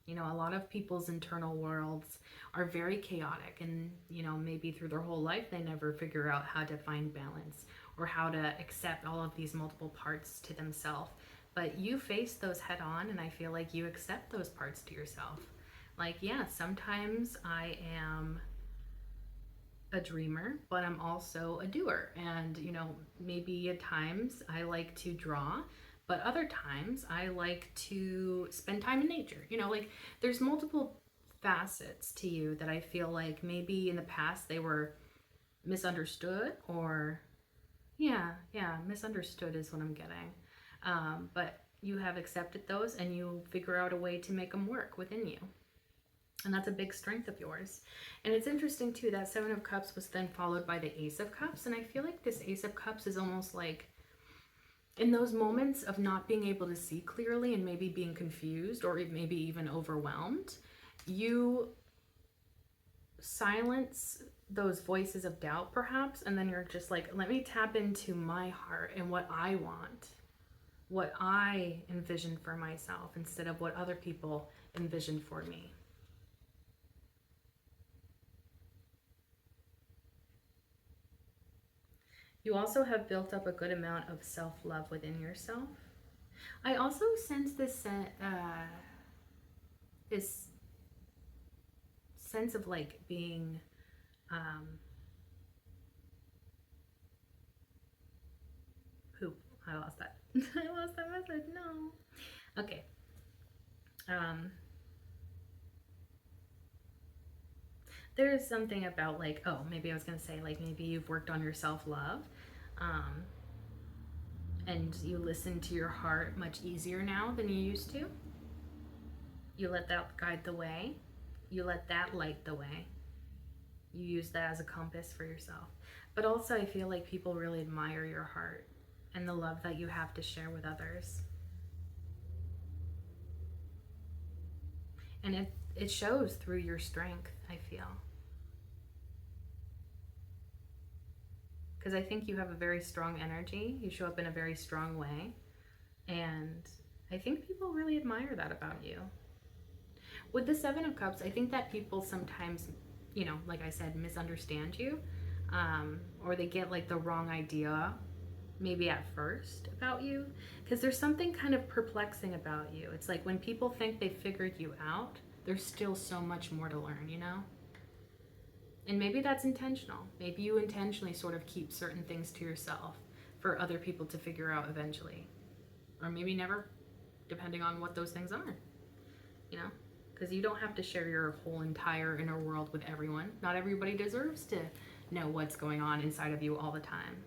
A lot of people's internal worlds are very chaotic, and maybe through their whole life they never figure out how to find balance or how to accept all of these multiple parts to themselves. But you face those head on, and I feel like you accept those parts to yourself. Like, yeah, sometimes I am a dreamer, but I'm also a doer. And, maybe at times I like to draw, but other times I like to spend time in nature. Like, there's multiple facets to you that I feel like maybe in the past they were misunderstood, or, yeah, misunderstood is what I'm getting. But you have accepted those, and you figure out a way to make them work within you. And that's a big strength of yours. And it's interesting too, that Seven of Cups was then followed by the Ace of Cups. And I feel like this Ace of Cups is almost like, in those moments of not being able to see clearly and maybe being confused or maybe even overwhelmed, you silence those voices of doubt perhaps, and then you're just like, let me tap into my heart and what I want, what I envision for myself, instead of what other people envision for me. You also have built up a good amount of self-love within yourself. I also sense this sense of like being um, poop. I lost that. I lost that message. No. Okay. Um, there's something about like, oh, maybe I was gonna say like maybe you've worked on your self-love, um, and you listen to your heart much easier now than you used to. You let that guide the way. You let that light the way. You use that as a compass for yourself. But also, I feel like people really admire your heart and the love that you have to share with others. And it shows through your strength, I feel. Because I think you have a very strong energy. You show up in a very strong way. And I think people really admire that about you. With the Seven of Cups, I think that people sometimes, like I said, misunderstand you, or they get like the wrong idea maybe at first about you, because there's something kind of perplexing about you. It's like when people think they figured you out, there's still so much more to learn. And maybe that's intentional. Maybe you intentionally sort of keep certain things to yourself for other people to figure out eventually, or maybe never, depending on what those things are, because you don't have to share your whole entire inner world with everyone. Not everybody deserves to know what's going on inside of you all the time.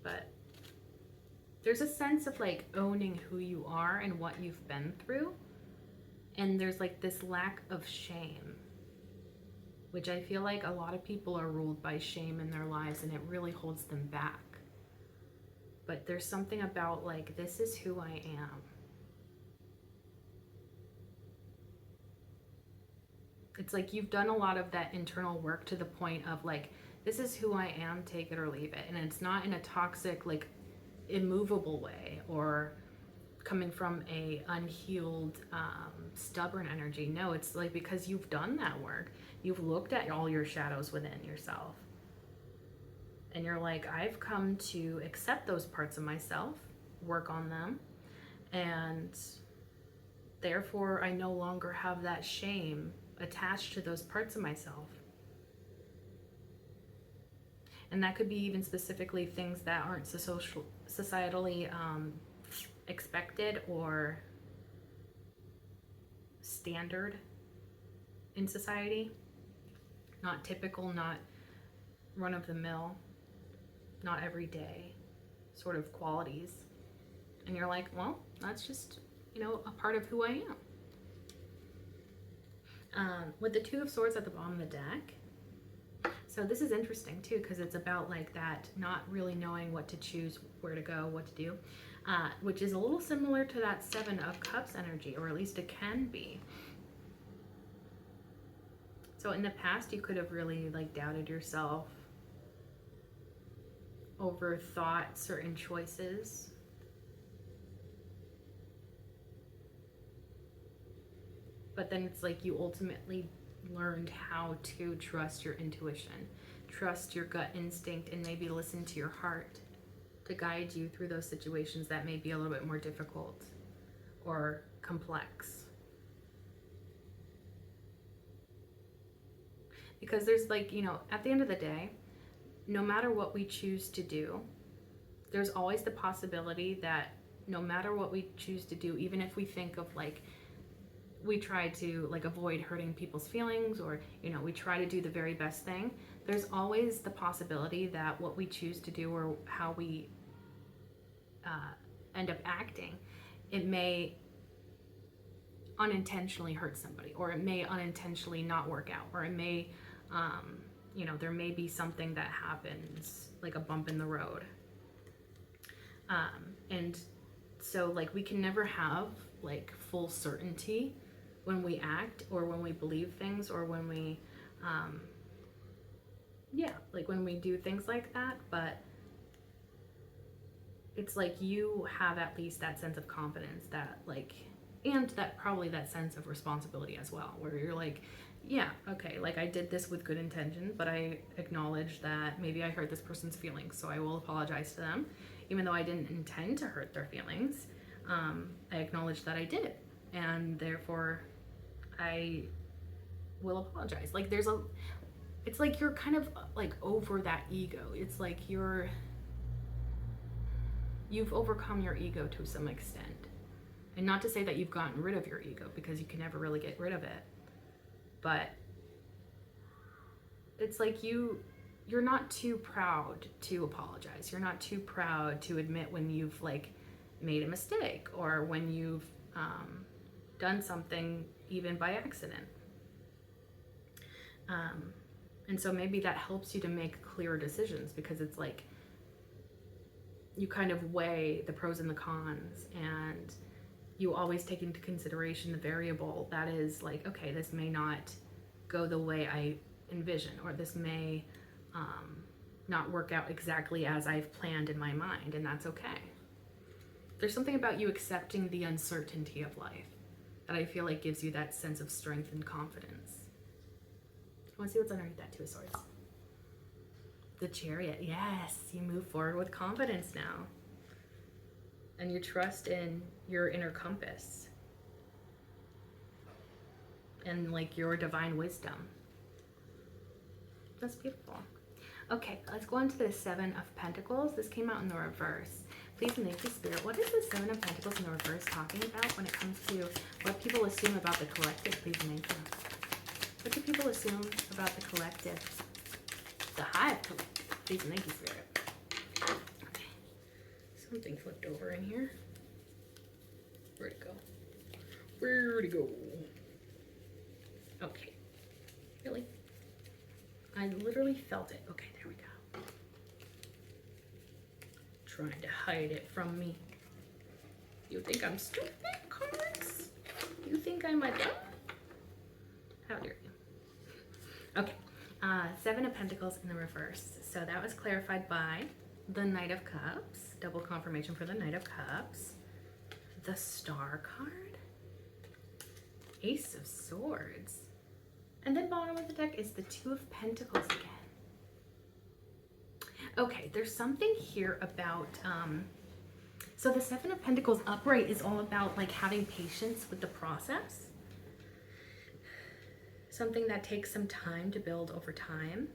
But there's a sense of like owning who you are and what you've been through. And there's like this lack of shame, which I feel like a lot of people are ruled by shame in their lives, and it really holds them back. But there's something about like, this is who I am. It's like you've done a lot of that internal work to the point of like, this is who I am, take it or leave it. And it's not in a toxic, like immovable way or coming from a unhealed, stubborn energy. No, it's like because you've done that work. You've looked at all your shadows within yourself. And you're like, I've come to accept those parts of myself, work on them, and therefore I no longer have that shame attached to those parts of myself. And that could be even specifically things that aren't so societally expected or standard in society. Not typical, not run-of-the-mill, not everyday sort of qualities. And you're like, well, that's just, a part of who I am. With the Two of Swords at the bottom of the deck, so this is interesting too, because it's about like that not really knowing what to choose, where to go, what to do, which is a little similar to that Seven of Cups energy, or at least it can be. So in the past, you could have really like doubted yourself, overthought certain choices. But then it's like you ultimately learned how to trust your intuition, trust your gut instinct, and maybe listen to your heart to guide you through those situations that may be a little bit more difficult or complex. Because there's like, at the end of the day, no matter what we choose to do, there's always the possibility that no matter what we choose to do, even if we think of like, we try to like avoid hurting people's feelings, or we try to do the very best thing, there's always the possibility that what we choose to do or how we end up acting, it may unintentionally hurt somebody, or it may unintentionally not work out, or it may there may be something that happens, like a bump in the road, and so like we can never have like full certainty when we act or when we believe things or when we like when we do things like that. But it's like you have at least that sense of confidence that like, and that probably that sense of responsibility as well, where you're like, yeah, okay, like I did this with good intention, but I acknowledge that maybe I hurt this person's feelings, so I will apologize to them, even though I didn't intend to hurt their feelings. I acknowledge that I did, and therefore I will apologize. Like it's like you're kind of like over that ego. It's like you've overcome your ego to some extent. And not to say that you've gotten rid of your ego, because you can never really get rid of it. But it's like you're not too proud to apologize. You're not too proud to admit when you've like made a mistake, or when you've done something even by accident. And so maybe that helps you to make clearer decisions, because it's like you kind of weigh the pros and the cons, and you always take into consideration the variable that is like, okay, this may not go the way I envision, or this may not work out exactly as I've planned in my mind, and that's okay. There's something about you accepting the uncertainty of life that I feel like gives you that sense of strength and confidence. I want to see what's underneath that Two of Swords. The Chariot. Yes, you move forward with confidence now. And you trust in your inner compass. And like your divine wisdom. That's beautiful. Okay, let's go on to the Seven of Pentacles. This came out in the reverse. Please, thank you, Spirit. What is the Seven of Pentacles in the reverse talking about when it comes to what people assume about the collective? Please, thank you. What do people assume about the collective? The Hive collective. Please, thank you, Spirit. Okay. Something flipped over in here. Where'd it go? Where'd it go? Okay. Really? I literally felt it. Okay, there we go. Trying to hide it from me. You think I'm stupid, cards? You think I'm a dumb? How dare you? Okay, Seven of Pentacles in the reverse. So that was clarified by the Knight of Cups. Double confirmation for the Knight of Cups. The Star card. Ace of Swords. And then bottom of the deck is the Two of Pentacles again. Okay, there's something here about, so the Seven of Pentacles upright is all about like having patience with the process. Something that takes some time to build over time,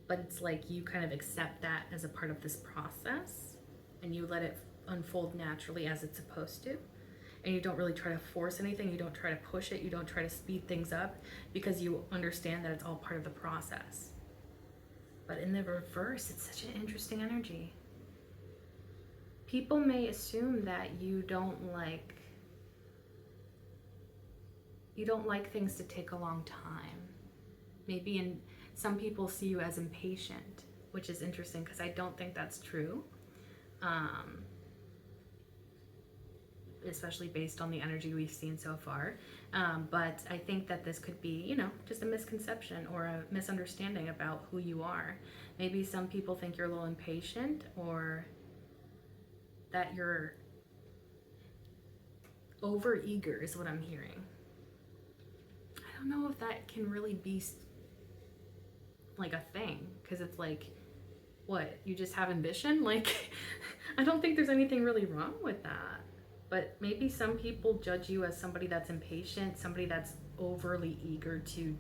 but it's like you kind of accept that as a part of this process, and you let it unfold naturally as it's supposed to. And you don't really try to force anything. You don't try to push it. You don't try to speed things up, because you understand that it's all part of the process. But in the reverse, it's such an interesting energy. People may assume that you don't like things to take a long time. Maybe some people see you as impatient, which is interesting, because I don't think that's true. Especially based on the energy we've seen so far. But I think that this could be, just a misconception or a misunderstanding about who you are. Maybe some people think you're a little impatient, or that you're over eager is what I'm hearing. I don't know if that can really be like a thing, because it's like, what, you just have ambition? Like, I don't think there's anything really wrong with that. But maybe some people judge you as somebody that's impatient, somebody that's overly eager to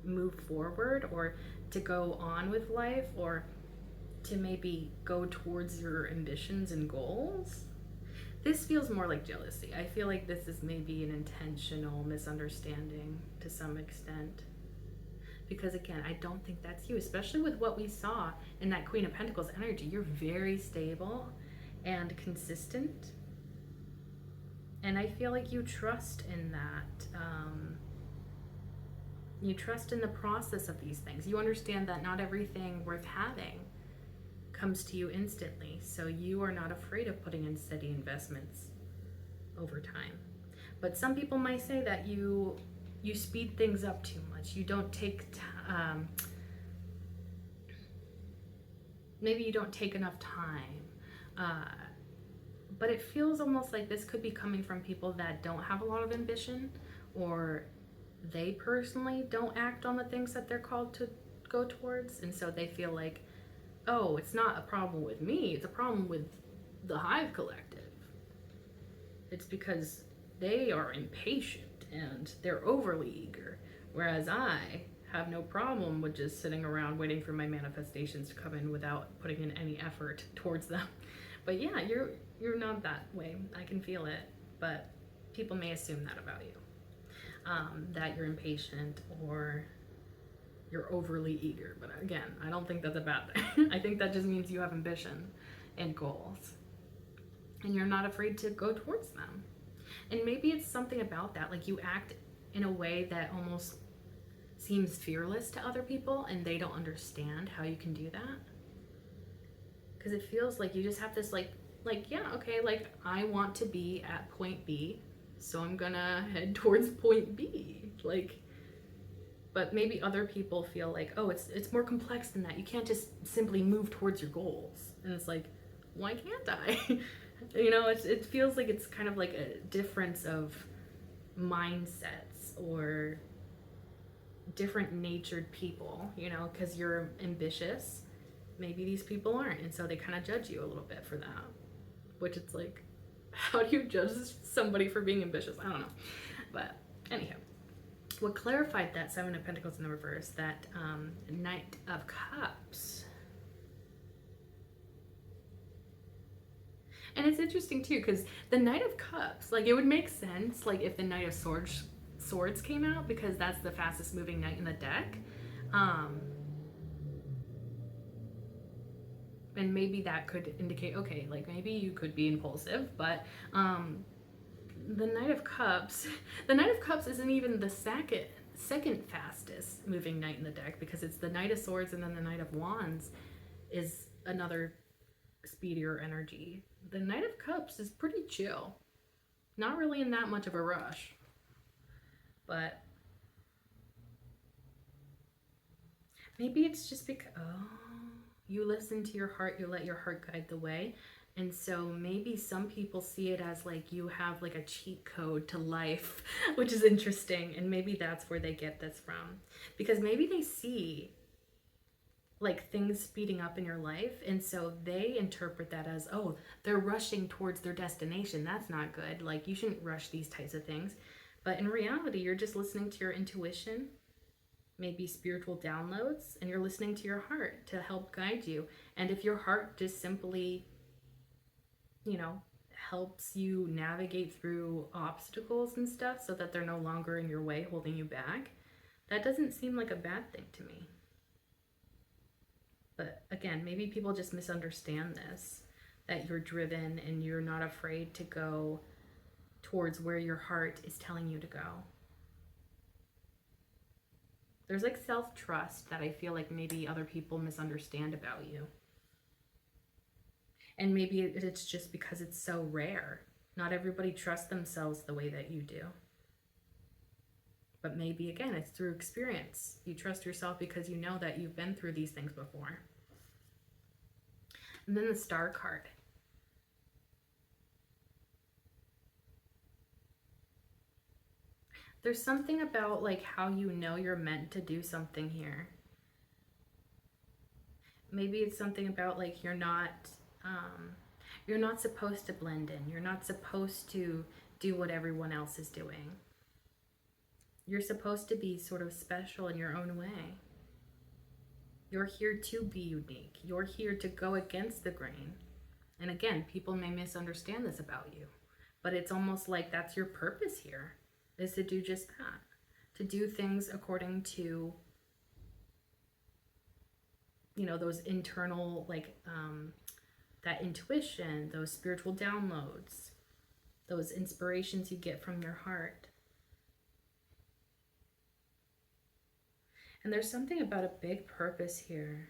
move forward, or to go on with life, or to maybe go towards your ambitions and goals. This feels more like jealousy. I feel like this is maybe an intentional misunderstanding to some extent. Because again, I don't think that's you, especially with what we saw in that Queen of Pentacles energy. You're very stable and consistent. And I feel like you trust in that. You trust in the process of these things. You understand that not everything worth having comes to you instantly. So you are not afraid of putting in steady investments over time. But some people might say that you speed things up too much. You don't take maybe you don't take enough time. But it feels almost like this could be coming from people that don't have a lot of ambition, or they personally don't act on the things that they're called to go towards. And so they feel like, oh, it's not a problem with me, it's a problem with the Hive Collective. It's because they are impatient and they're overly eager. Whereas I have no problem with just sitting around waiting for my manifestations to come in without putting in any effort towards them. But yeah, you're not that way. I can feel it, but people may assume that about you, that you're impatient or you're overly eager. But again, I don't think that's a bad thing. I think that just means you have ambition and goals, and you're not afraid to go towards them. And maybe it's something about that, like you act in a way that almost seems fearless to other people, and they don't understand how you can do that. Because it feels like you just have this yeah, okay, like I want to be at point B, so I'm gonna head towards point B. Like, but maybe other people feel like, oh, it's more complex than that. You can't just simply move towards your goals. And it's like, why can't I? It feels like it's kind of like a difference of mindsets or different natured people, because you're ambitious. Maybe these people aren't, and so they kind of judge you a little bit for that, which it's like, how do you judge somebody for being ambitious? I don't know. But anyhow, what clarified that Seven of Pentacles in the reverse, that Knight of Cups. And it's interesting too, because the Knight of Cups, like it would make sense, like if the Knight of Swords came out, because that's the fastest moving knight in the deck. And maybe that could indicate, okay, like maybe you could be impulsive, but the Knight of Cups, the Knight of Cups isn't even the second fastest moving knight in the deck, because it's the Knight of Swords, and then the Knight of Wands is another speedier energy. The Knight of Cups is pretty chill, not really in that much of a rush, but maybe it's just because, you listen to your heart, you let your heart guide the way. And so maybe some people see it as like you have like a cheat code to life, which is interesting. And maybe that's where they get this from, because maybe they see like things speeding up in your life, and so they interpret that as, oh, they're rushing towards their destination. That's not good. Like, you shouldn't rush these types of things. But in reality, you're just listening to your intuition, maybe spiritual downloads, and you're listening to your heart to help guide you. And if your heart just simply, helps you navigate through obstacles and stuff so that they're no longer in your way, holding you back, that doesn't seem like a bad thing to me. But again, maybe people just misunderstand this, that you're driven and you're not afraid to go towards where your heart is telling you to go. There's like self-trust that I feel like maybe other people misunderstand about you. And maybe it's just because it's so rare. Not everybody trusts themselves the way that you do. But maybe, again, it's through experience. You trust yourself because you know that you've been through these things before. And then the Star card. There's something about like how you know you're meant to do something here. Maybe it's something about like you're not supposed to blend in. You're not supposed to do what everyone else is doing. You're supposed to be sort of special in your own way. You're here to be unique. You're here to go against the grain. And again, people may misunderstand this about you, but it's almost like that's your purpose here, is to do just that. To do things according to, those internal, like, that intuition, those spiritual downloads, those inspirations you get from your heart. And there's something about a big purpose here.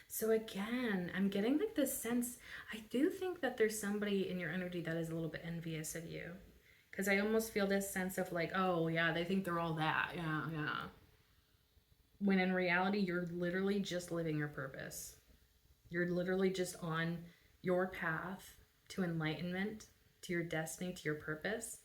So again, I'm getting like this sense, I do think that there's somebody in your energy that is a little bit envious of you. Because I almost feel this sense of like, oh yeah, they think they're all that. Yeah. When in reality, you're literally just living your purpose. You're literally just on your path to enlightenment, to your destiny, to your purpose.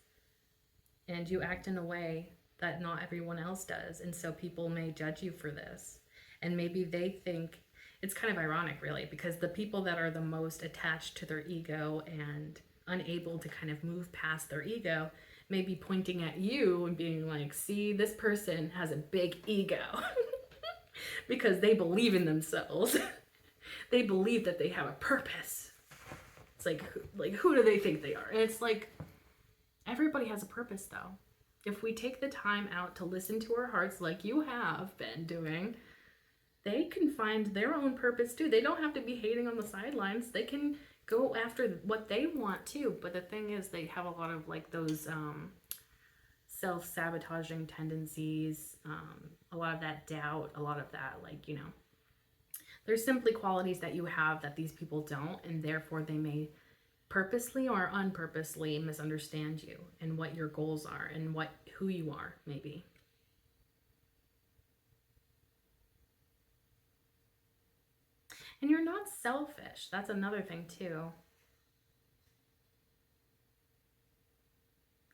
And you act in a way that not everyone else does. And so people may judge you for this. And maybe they think it's kind of ironic, really, because the people that are the most attached to their ego and unable to kind of move past their ego may be pointing at you and being like, see, this person has a big ego because they believe in themselves. They believe that they have a purpose. It's like who do they think they are? And it's like, everybody has a purpose, though. If we take the time out to listen to our hearts like you have been doing, they can find their own purpose too. They don't have to be hating on the sidelines. They can go after what they want too. But the thing is, they have a lot of like those self-sabotaging tendencies, a lot of that doubt, a lot of that, like, you know, there's simply qualities that you have that these people don't, and therefore they may purposely or unpurposely misunderstand you and what your goals are and who you are, maybe. And you're not selfish. That's another thing too.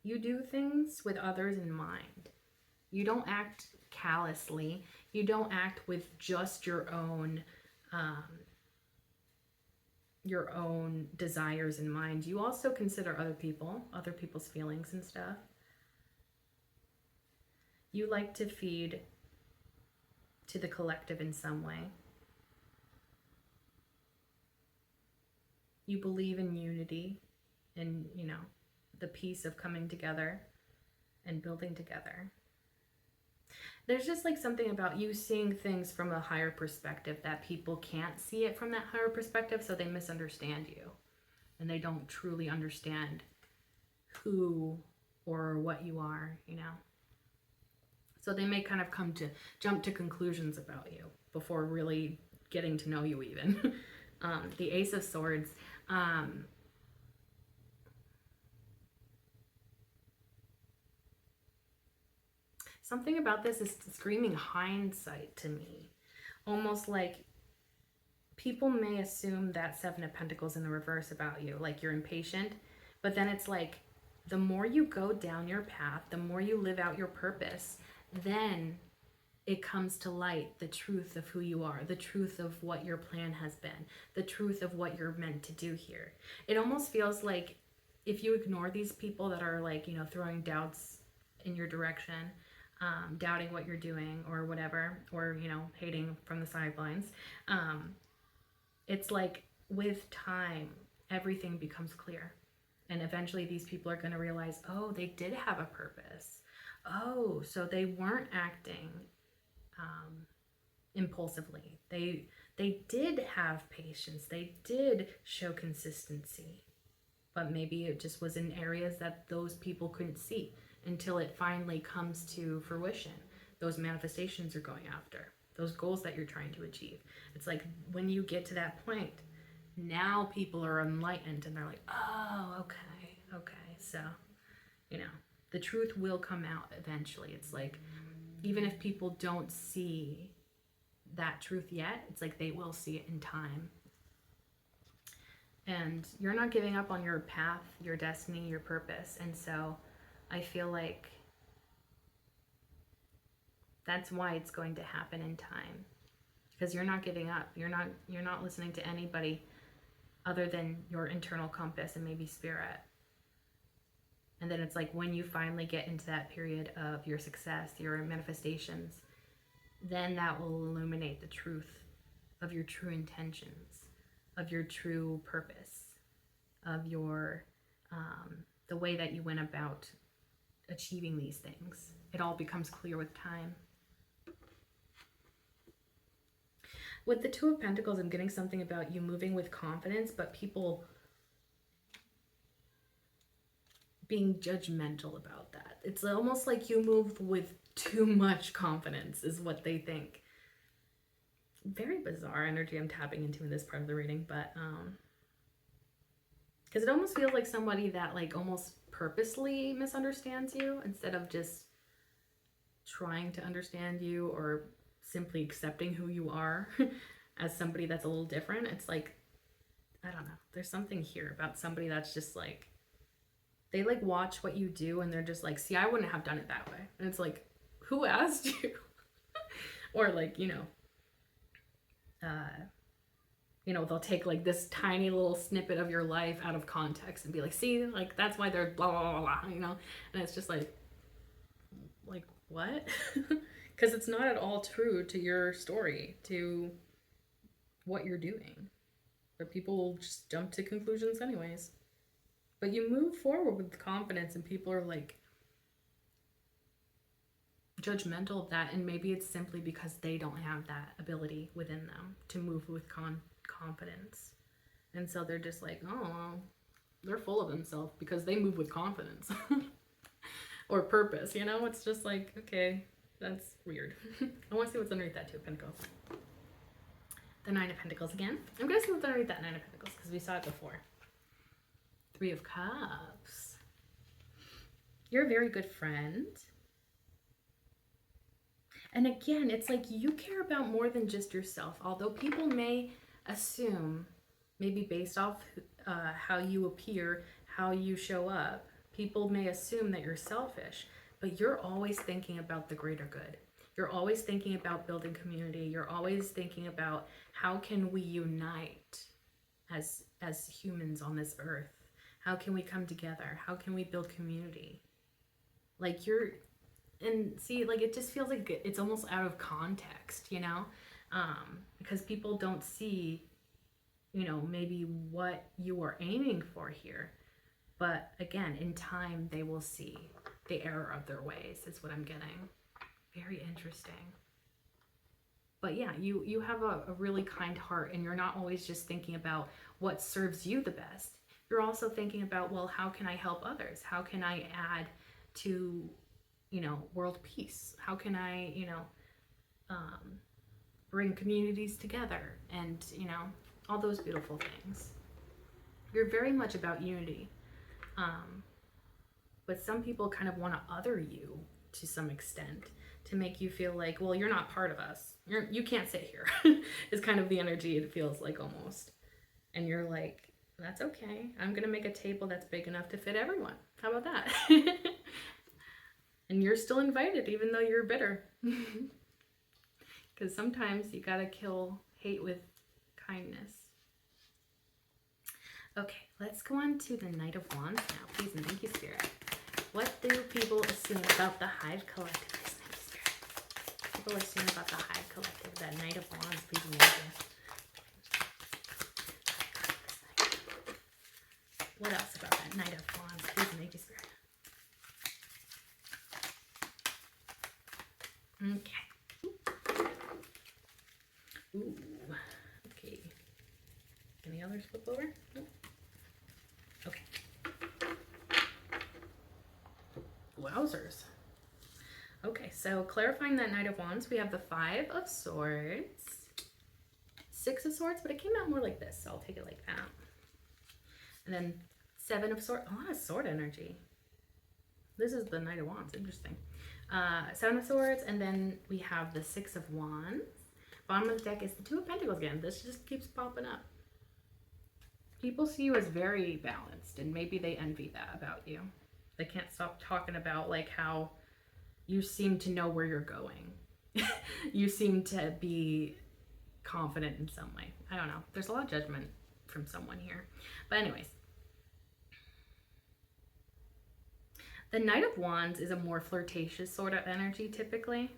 You do things with others in mind. You don't act callously. You don't act with just your own desires in mind. You also consider other people's feelings and stuff. You like to feed to the collective in some way. You believe in unity and, you know, the peace of coming together and building together. There's just like something about you seeing things from a higher perspective that people can't see it from that higher perspective, so they misunderstand you. And they don't truly understand who or what you are, you know. So they may kind of jump to conclusions about you before really getting to know you even. The Ace of Swords. Something about this is screaming hindsight to me. Almost like people may assume that Seven of Pentacles in the reverse about you, like you're impatient, but then it's like the more you go down your path, the more you live out your purpose, then it comes to light the truth of who you are, the truth of what your plan has been, the truth of what you're meant to do here. It almost feels like if you ignore these people that are like, you know, throwing doubts in your direction, doubting what you're doing or whatever, or, you know, hating from the sidelines, it's like with time, everything becomes clear. And eventually these people are going to realize, oh, they did have a purpose. Oh, so they weren't acting impulsively. They did have patience. They did show consistency. But maybe it just was in areas that those people couldn't see until it finally comes to fruition. Those manifestations you're going after, those goals that you're trying to achieve. It's like when you get to that point, now people are enlightened and they're like, oh, okay. So, you know, the truth will come out eventually. It's like, even if people don't see that truth yet, it's like they will see it in time. And you're not giving up on your path, your destiny, your purpose. And so I feel like that's why it's going to happen in time, because you're not giving up. You're not listening to anybody other than your internal compass and maybe spirit. And then it's like when you finally get into that period of your success, your manifestations, then that will illuminate the truth of your true intentions, of your true purpose, of your the way that you went about achieving these things. It all becomes clear with time. With the Two of Pentacles, I'm getting something about you moving with confidence, but people being judgmental about that. It's almost like you move with too much confidence is what they think. Very bizarre energy I'm tapping into in this part of the reading, but because it almost feels like somebody that like almost purposely misunderstands you instead of just trying to understand you or simply accepting who you are as somebody that's a little different. It's like, I don't know, there's something here about somebody that's just like They like watch what you do and they're just like, see, I wouldn't have done it that way. And it's like, who asked you? Or like, they'll take like this tiny little snippet of your life out of context and be like, see, like that's why they're blah blah blah blah, and it's just like what? Because it's not at all true to your story, to what you're doing, but people will just jump to conclusions anyways. But you move forward with confidence, and people are like judgmental of that, and maybe it's simply because they don't have that ability within them to move with confidence, and so they're just like, oh well, they're full of themselves because they move with confidence or purpose. It's just like, okay, that's weird. I want to see what's underneath that Two of Pentacles. The Nine of Pentacles again. I'm gonna see what's underneath that Nine of Pentacles because we saw it before. Three of Cups. You're a very good friend. And again, it's like you care about more than just yourself. Although people may assume, maybe based off how you appear, how you show up, people may assume that you're selfish, but you're always thinking about the greater good. You're always thinking about building community. You're always thinking about how can we unite as humans on this earth? How can we come together? How can we build community? Like and see, like it just feels like it's almost out of context, because people don't see, maybe what you are aiming for here. But again, in time, they will see the error of their ways, is what I'm getting. Very interesting. But yeah, you have a really kind heart, and you're not always just thinking about what serves you the best. You're also thinking about, well, how can I help others? How can I add to, world peace? How can I, bring communities together, and, all those beautiful things. You're very much about unity. But some people kind of want to other you to some extent, to make you feel like, well, you're not part of us. You can't sit here is kind of the energy it feels like almost. And you're like, that's okay. I'm going to make a table that's big enough to fit everyone. How about that? And you're still invited, even though you're bitter. Because sometimes you got to kill hate with kindness. Okay, let's go on to the Knight of Wands now. Please and thank you, Spirit. What do people assume about the Hive Collective? Please thank you, Spirit. People assume about the Hive Collective, that Knight of Wands, please and thank you. What else about that Knight of Wands? Please and thank you, Spirit. Okay. Ooh. Okay. Any others flip over? Nope. Okay. Wowzers. Okay, so clarifying that Knight of Wands, we have the Five of Swords, Six of Swords, but it came out more like this, so I'll take it like that. And then Seven of Swords, a lot of sword energy. This is the Knight of Wands, interesting. Seven of Swords, and then we have the Six of Wands. Bottom of the deck is the Two of Pentacles again. This just keeps popping up. People see you as very balanced, and maybe they envy that about you. They can't stop talking about like how you seem to know where you're going. You seem to be confident in some way. I don't know. There's a lot of judgment from someone here. But anyways. The Knight of Wands is a more flirtatious sort of energy typically.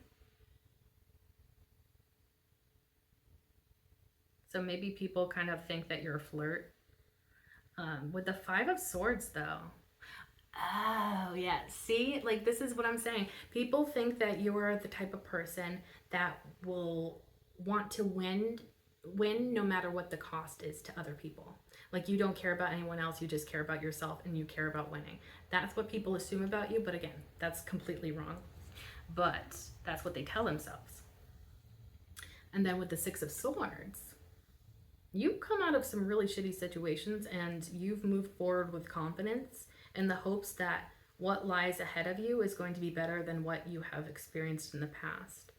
So maybe people kind of think that you're a flirt. With the Five of Swords though. Oh, yeah. See, like this is what I'm saying. People think that you are the type of person that will want to win no matter what the cost is to other people. Like you don't care about anyone else, you just care about yourself and you care about winning. That's what people assume about you, but again, that's completely wrong. But that's what they tell themselves. And then with the Six of Swords, you've come out of some really shitty situations and you've moved forward with confidence in the hopes that what lies ahead of you is going to be better than what you have experienced in the past.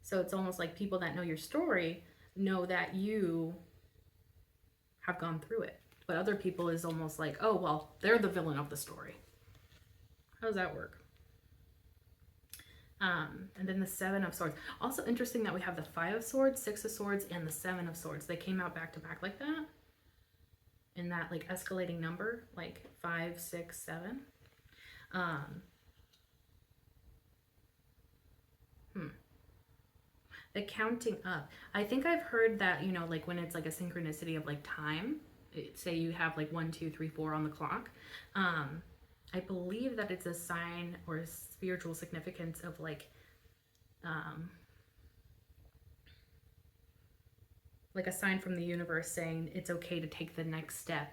So it's almost like people that know your story know that you have gone through it. But other people is almost like, oh, well, they're the villain of the story. How does that work? And then the Seven of Swords. Also interesting that we have the Five of Swords, Six of Swords, and the Seven of Swords. They came out back to back like that. In that like escalating number, like 5, 6, 7. The counting up. I think I've heard that, you know, like when it's like a synchronicity of like time, say you have like 1, 2, 3, 4 on the clock. I believe that it's a sign or a spiritual significance of like a sign from the universe saying it's okay to take the next step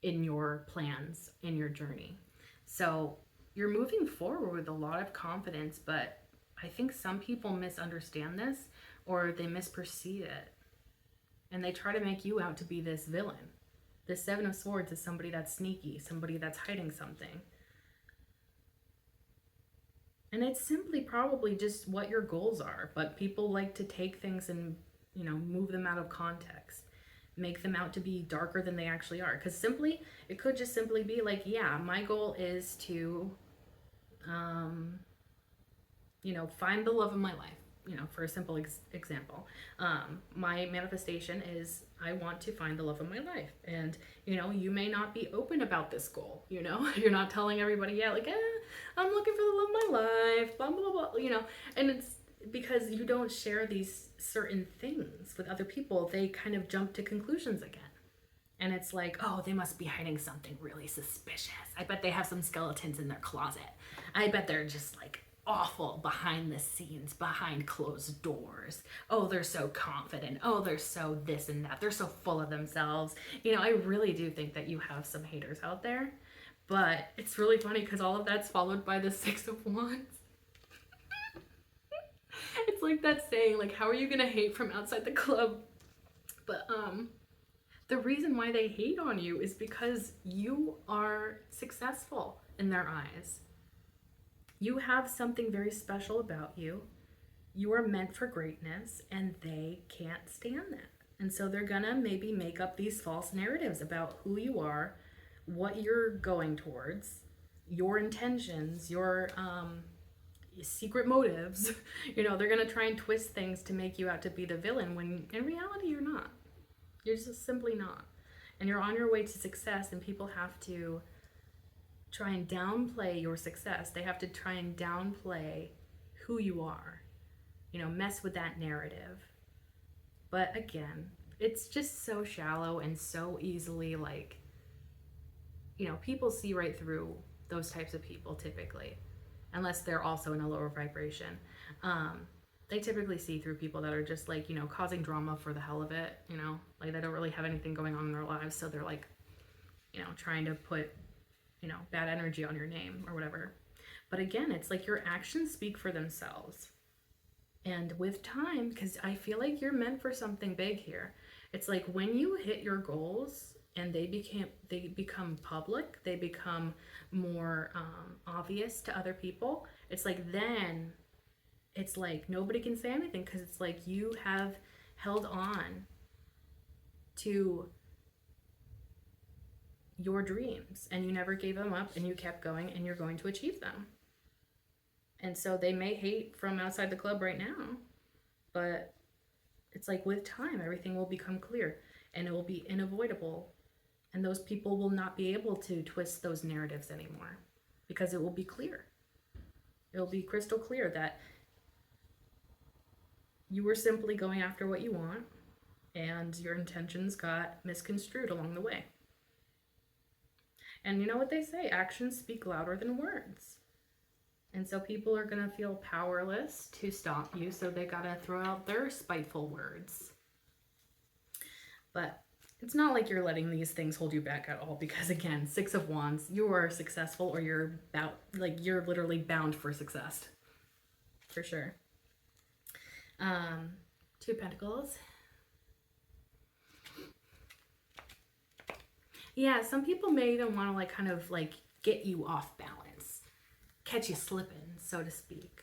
in your plans, in your journey. So you're moving forward with a lot of confidence, but I think some people misunderstand this or they misperceive it. And they try to make you out to be this villain. The Seven of Swords is somebody that's sneaky, somebody that's hiding something. And it's simply probably just what your goals are, but people like to take things and, you know, move them out of context, make them out to be darker than they actually are. Because simply, it could just simply be like, yeah, my goal is to, you know, find the love of my life. You know, for a simple example, my manifestation is I want to find the love of my life. And, you know, you may not be open about this goal, you know, you're not telling everybody, yeah, like, I'm looking for the love of my life, blah, blah, blah, you know, and it's because you don't share these certain things with other people, they kind of jump to conclusions again. And it's like, oh, they must be hiding something really suspicious. I bet they have some skeletons in their closet. I bet they're just like awful behind the scenes, behind closed doors. Oh, they're so confident. Oh, they're so this and that. They're so full of themselves. You know, I really do think that you have some haters out there. But it's really funny because all of that's followed by the Six of Wands. It's like that saying, like, how are you gonna hate from outside the club? But the reason why they hate on you is because you are successful in their eyes. You have something very special about you. You are meant for greatness, and they can't stand that. And so they're gonna maybe make up these false narratives about who you are, what you're going towards, your intentions, your secret motives. You know, they're gonna try and twist things to make you out to be the villain when in reality you're not. You're just simply not. And you're on your way to success, and people have to try and downplay your success. They have to try and downplay who you are, you know, mess with that narrative. But again, it's just so shallow and so easily like, you know, people see right through those types of people typically, unless they're also in a lower vibration. They typically see through people that are just like, you know, causing drama for the hell of it, you know, like they don't really have anything going on in their lives. So they're like, you know, trying to put, you know, bad energy on your name or whatever. But again, it's like your actions speak for themselves. And with time, because I feel like you're meant for something big here. It's like when you hit your goals and they become public, they become more obvious to other people. It's like then it's like nobody can say anything because it's like you have held on to your dreams and you never gave them up and you kept going and you're going to achieve them. And so they may hate from outside the club right now, but it's like with time, everything will become clear and it will be unavoidable. And those people will not be able to twist those narratives anymore because it will be clear. It will be crystal clear that you were simply going after what you want and your intentions got misconstrued along the way. And you know what they say, actions speak louder than words. And so people are going to feel powerless to stop you, so they got to throw out their spiteful words. But it's not like you're letting these things hold you back at all because, again, Six of Wands, you are successful or you're you're literally bound for success. For sure. Two of Pentacles. Yeah, some people may even want to like kind of like get you off balance, catch you slipping, so to speak.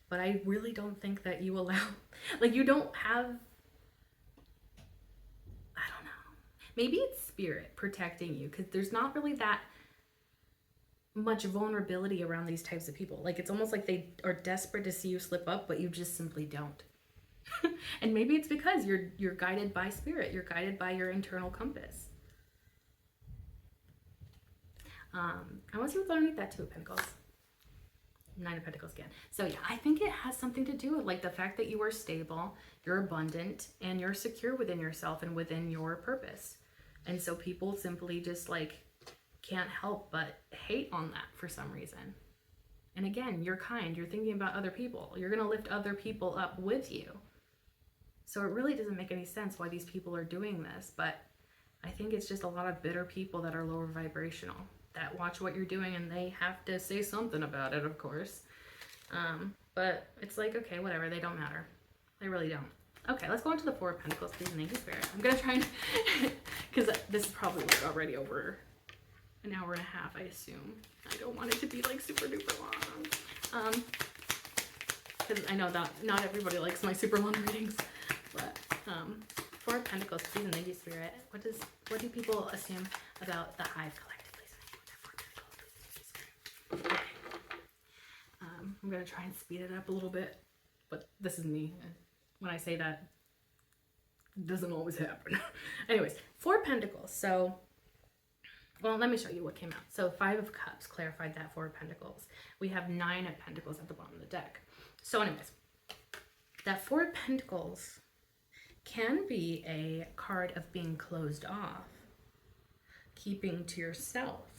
But I really don't think that you allow, like you don't have, I don't know. Maybe it's spirit protecting you, because there's not really that much vulnerability around these types of people. Like, it's almost like they are desperate to see you slip up, but you just simply don't. And maybe it's because you're guided by spirit. You're guided by your internal compass. I want to see what's underneath that Two of Pentacles. Nine of Pentacles again. So yeah, I think it has something to do with like the fact that you are stable, you're abundant, and you're secure within yourself and within your purpose. And so people simply just like can't help but hate on that for some reason. And again, you're kind, you're thinking about other people. You're going to lift other people up with you. So it really doesn't make any sense why these people are doing this, but I think it's just a lot of bitter people that are lower vibrational, that watch what you're doing and they have to say something about it, of course. But it's like, okay, whatever, they don't matter. They really don't. Okay, let's go on to the Four of Pentacles, please, and thank you, Spirit. I'm going to try and, because this is probably like already over an hour and a half, I assume. I don't want it to be like super duper long. Because I know that not everybody likes my super long readings. But Four of Pentacles, please, and thank you, Spirit. What do people assume about the Hive collectively? Okay. I'm gonna try and speed it up a little bit, but this is me. When I say that, it doesn't always happen. Anyways, Four of Pentacles. So, well, let me show you what came out. So Five of Cups clarified that Four of Pentacles. We have Nine of Pentacles at the bottom of the deck. So anyways, that Four of Pentacles can be a card of being closed off, keeping to yourself.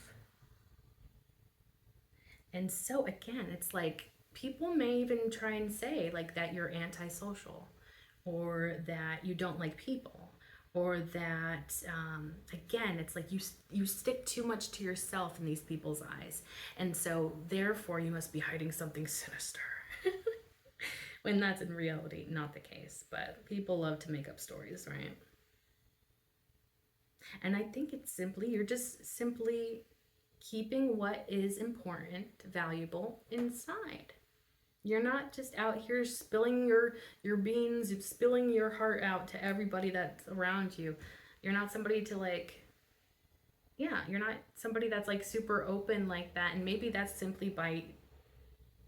And so again, it's like people may even try and say like that you're antisocial, or that you don't like people, or that again, it's like you stick too much to yourself in these people's eyes, and so therefore you must be hiding something sinister. When that's in reality not the case, but people love to make up stories, right? And I think it's simply, you're just simply keeping what is important, valuable inside. You're not just out here spilling your beans, spilling your heart out to everybody that's around you. You're not somebody to like, yeah, you're not somebody that's like super open like that. And maybe that's simply by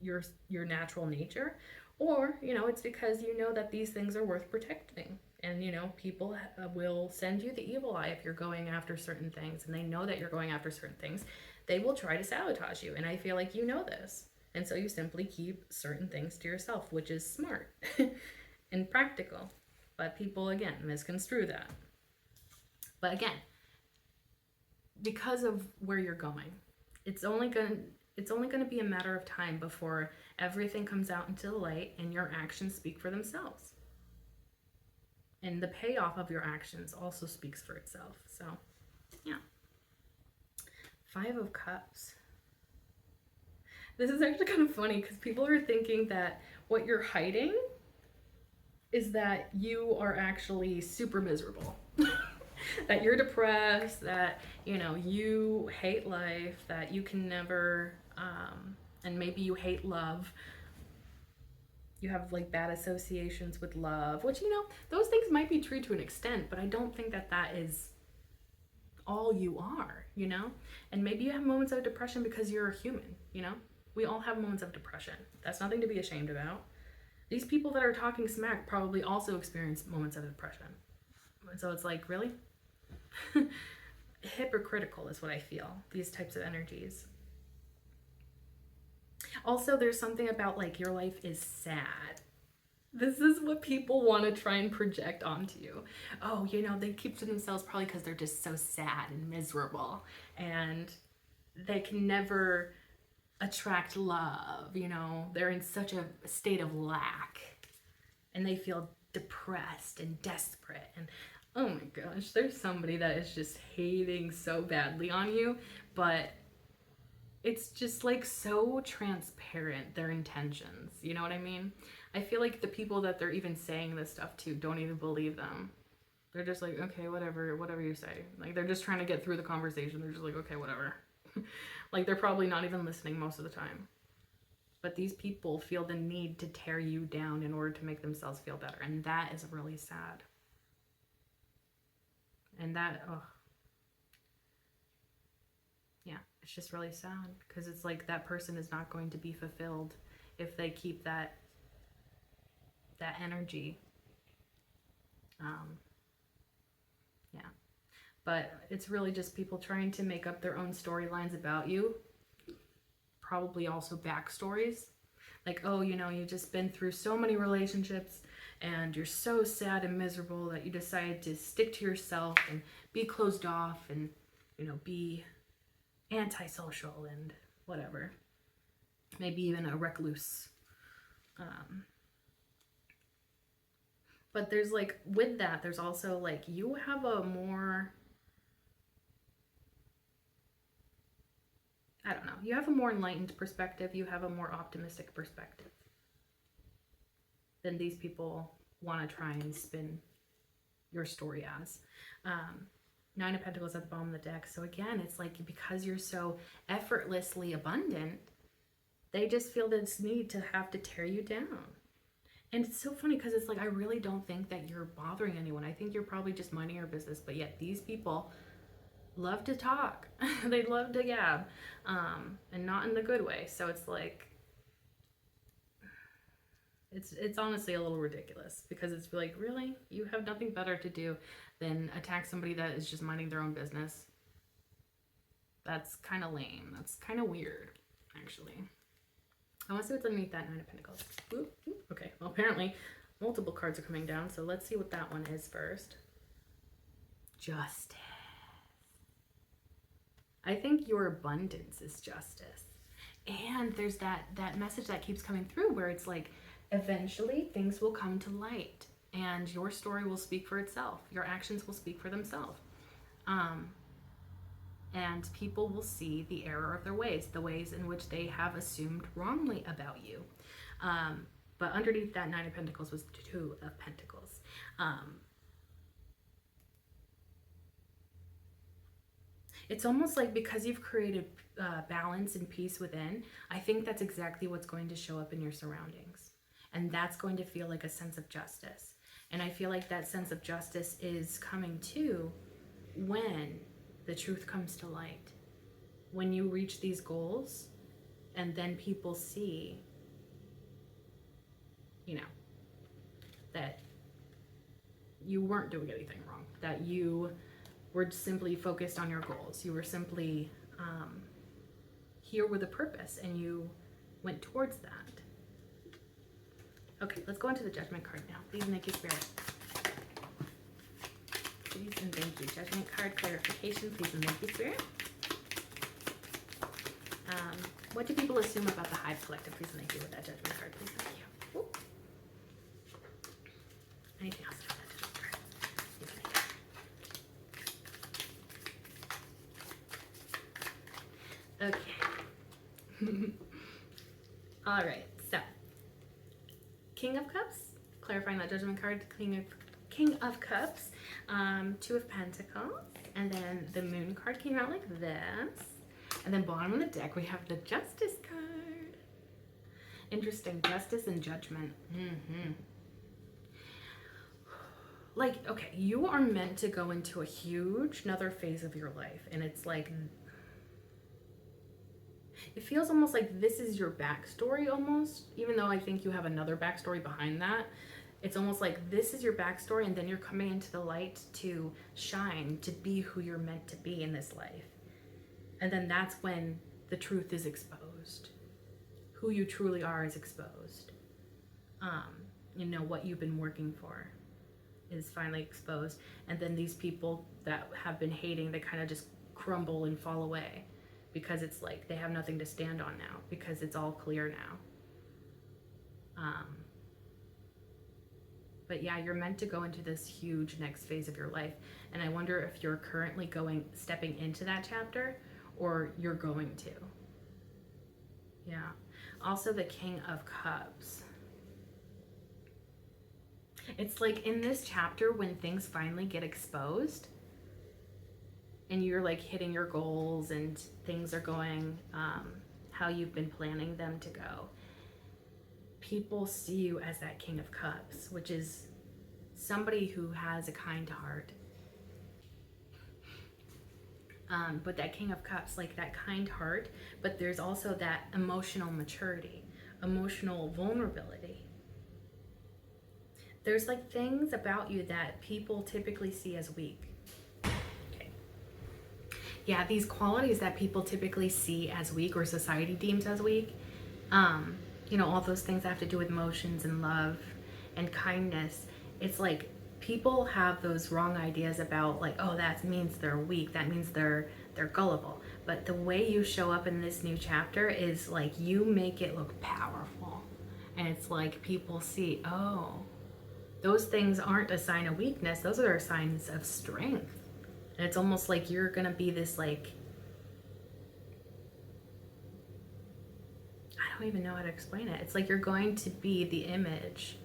your natural nature. Or, you know, it's because you know that these things are worth protecting. And, you know, people will send you the evil eye if you're going after certain things. And they know that you're going after certain things. They will try to sabotage you. And I feel like you know this. And so you simply keep certain things to yourself, which is smart and practical. But people, again, misconstrue that. But again, because of where you're going, it's only going to be a matter of time before everything comes out into the light and your actions speak for themselves. And the payoff of your actions also speaks for itself. So, yeah. Five of Cups. This is actually kind of funny because people are thinking that what you're hiding is that you are actually super miserable. That you're depressed, that, you know, you hate life, that you can never, and maybe you hate love. You have like bad associations with love, which, you know, those things might be true to an extent, but I don't think that that is all you are, you know? And maybe you have moments of depression because you're a human, you know? We all have moments of depression. That's nothing to be ashamed about. These people that are talking smack probably also experience moments of depression. So it's like, really? Hypocritical is what I feel, these types of energies. Also, there's something about like your life is sad. This is what people want to try and project onto you. Oh, you know, they keep to themselves probably because they're just so sad and miserable, and they can never attract love, you know, they're in such a state of lack, and they feel depressed and desperate, and oh my gosh, there's somebody that is just hating so badly on you, but it's just like so transparent, their intentions, you know what I mean? I feel like the people that they're even saying this stuff to don't even believe them. They're just like, okay, whatever you say. Like, they're just trying to get through the conversation. They're just like, okay, whatever. Like, they're probably not even listening most of the time. But these people feel the need to tear you down in order to make themselves feel better. And that is really sad. And that, oh, yeah, it's just really sad because it's like that person is not going to be fulfilled if they keep that energy. Yeah, but it's really just people trying to make up their own storylines about you, probably also backstories. Like, oh, you know, you've just been through so many relationships and you're so sad and miserable that you decided to stick to yourself and be closed off and, you know, be antisocial and whatever. Maybe even a recluse. But there's like, with that, there's also like, you have a more, I don't know, you have a more enlightened perspective. You have a more optimistic perspective than these people want to try and spin your story as. Nine of Pentacles at the bottom of the deck. So again, it's like because you're so effortlessly abundant, they just feel this need to have to tear you down. And it's so funny because it's like, I really don't think that you're bothering anyone. I think you're probably just minding your business. But yet these people love to talk. They love to gab. And not in the good way. So it's like, it's honestly a little ridiculous because it's like, really? You have nothing better to do than attack somebody that is just minding their own business? That's kind of lame. That's kind of weird, actually. I want to see what's underneath that Nine of Pentacles. Ooh, ooh, okay, well, apparently multiple cards are coming down, so let's see what that one is first. Justice. I think your abundance is justice. And there's that message that keeps coming through where it's like, eventually things will come to light and your story will speak for itself. Your actions will speak for themselves. And people will see the error of their ways, the ways in which they have assumed wrongly about you. But underneath that Nine of Pentacles was Two of Pentacles. It's almost like because you've created balance and peace within, I think that's exactly what's going to show up in your surroundings. And that's going to feel like a sense of justice. And I feel like that sense of justice is coming too when the truth comes to light. When you reach these goals and then people see, you know, that you weren't doing anything wrong, that you were simply focused on your goals. You were simply here with a purpose and you went towards that. Okay, let's go into the Judgment card now. Please and thank you, Spirit. Please and thank you. Judgment card clarification. Please and thank you, Spirit. What do people assume about the Hive Collective? Please and thank you with that Judgment card. Please and thank you. Ooh. Anything else about that Judgment card? Please and thank you. Okay. All right. So, King of Cups. Clarifying that Judgment card. King of Cups. Two of Pentacles. And then the Moon card came out like this. And then bottom of the deck, we have the Justice card. Interesting. Justice and Judgment. Like, okay, you are meant to go into a huge another phase of your life. And it's like, it feels almost like this is your backstory almost. Even though I think you have another backstory behind that. It's almost like this is your backstory and then you're coming into the light to shine, to be who you're meant to be in this life. And then that's when the truth is exposed. Who you truly are is exposed. You know, what you've been working for is finally exposed. And then these people that have been hating, they kind of just crumble and fall away. Because it's like they have nothing to stand on now. Because it's all clear now. But yeah, you're meant to go into this huge next phase of your life. And I wonder if you're currently stepping into that chapter or you're going to. Yeah. Also the King of Cups. It's like in this chapter when things finally get exposed and you're like hitting your goals and things are going how you've been planning them to go. People see you as that King of Cups, which is somebody who has a kind heart. But that King of Cups, like that kind heart, but there's also that emotional maturity, emotional vulnerability. There's like things about you that people typically see as weak. Okay. Yeah, these qualities that people typically see as weak or society deems as weak, all those things that have to do with emotions and love and kindness. It's like people have those wrong ideas about like, oh, that means they're weak. That means they're gullible. But the way you show up in this new chapter is like you make it look powerful. And it's like people see, oh, those things aren't a sign of weakness. Those are signs of strength. And it's almost like you're going to be this like, I don't even know how to explain it. It's like you're going to be the image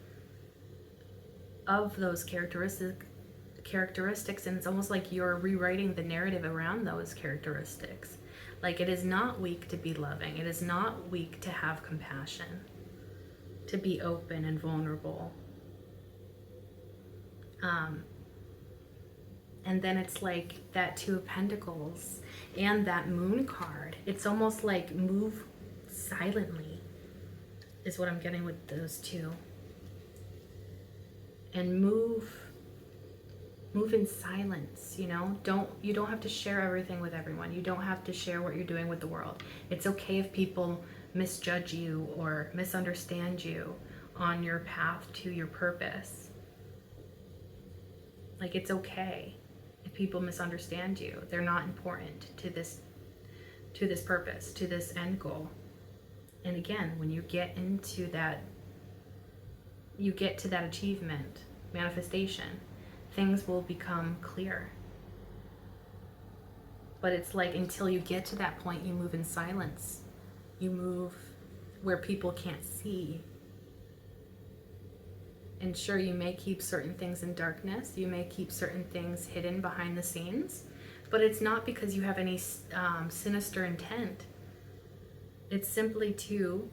of those characteristics, and it's almost like you're rewriting the narrative around those characteristics. Like, it is not weak to be loving. It is not weak to have compassion, to be open and vulnerable. And then it's like that Two of Pentacles and that Moon card. It's almost like move silently is what I'm getting with those two. And move in silence, you don't have to share everything with everyone. You don't have to share what you're doing with the world. It's okay if people misjudge you or misunderstand you on your path to your purpose. Like, it's okay if people misunderstand you. They're not important to this purpose, to this end goal. And again, when you get into that, you get to that achievement, manifestation, things will become clear. But it's like until you get to that point, you move in silence. You move where people can't see. And sure, you may keep certain things in darkness. You may keep certain things hidden behind the scenes. But it's not because you have any sinister intent. It's simply to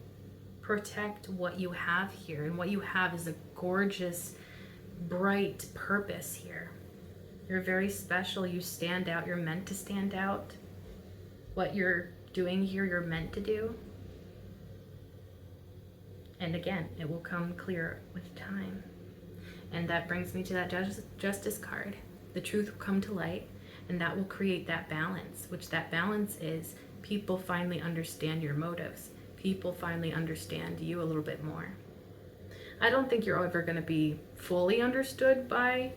protect what you have here. And what you have is a gorgeous, bright purpose here. You're very special. You stand out. You're meant to stand out. What you're doing here, you're meant to do. And again, it will come clear with time. And that brings me to that Justice card. The truth will come to light, and that will create that balance, which that balance is people finally understand your motives. People finally understand you a little bit more. I don't think you're ever going to be fully understood by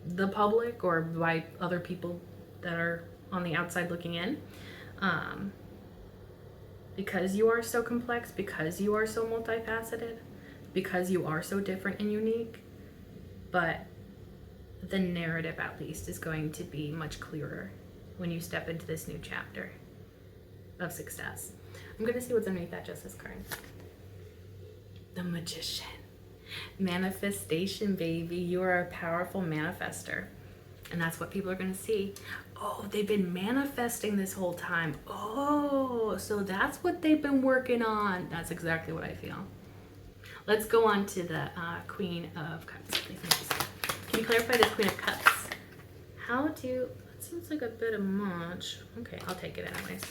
the public or by other people that are on the outside looking in. Because you are so complex, because you are so multifaceted, because you are so different and unique. But the narrative, at least, is going to be much clearer when you step into this new chapter of success. I'm going to see what's underneath that Justice card. The Magician. Manifestation, baby. You are a powerful manifester. And that's what people are going to see. Oh, they've been manifesting this whole time. Oh, so that's what they've been working on. That's exactly what I feel. Let's go on to the Queen of Cups. Can you clarify this Queen of Cups? That seems like a bit of much. Okay, I'll take it anyways.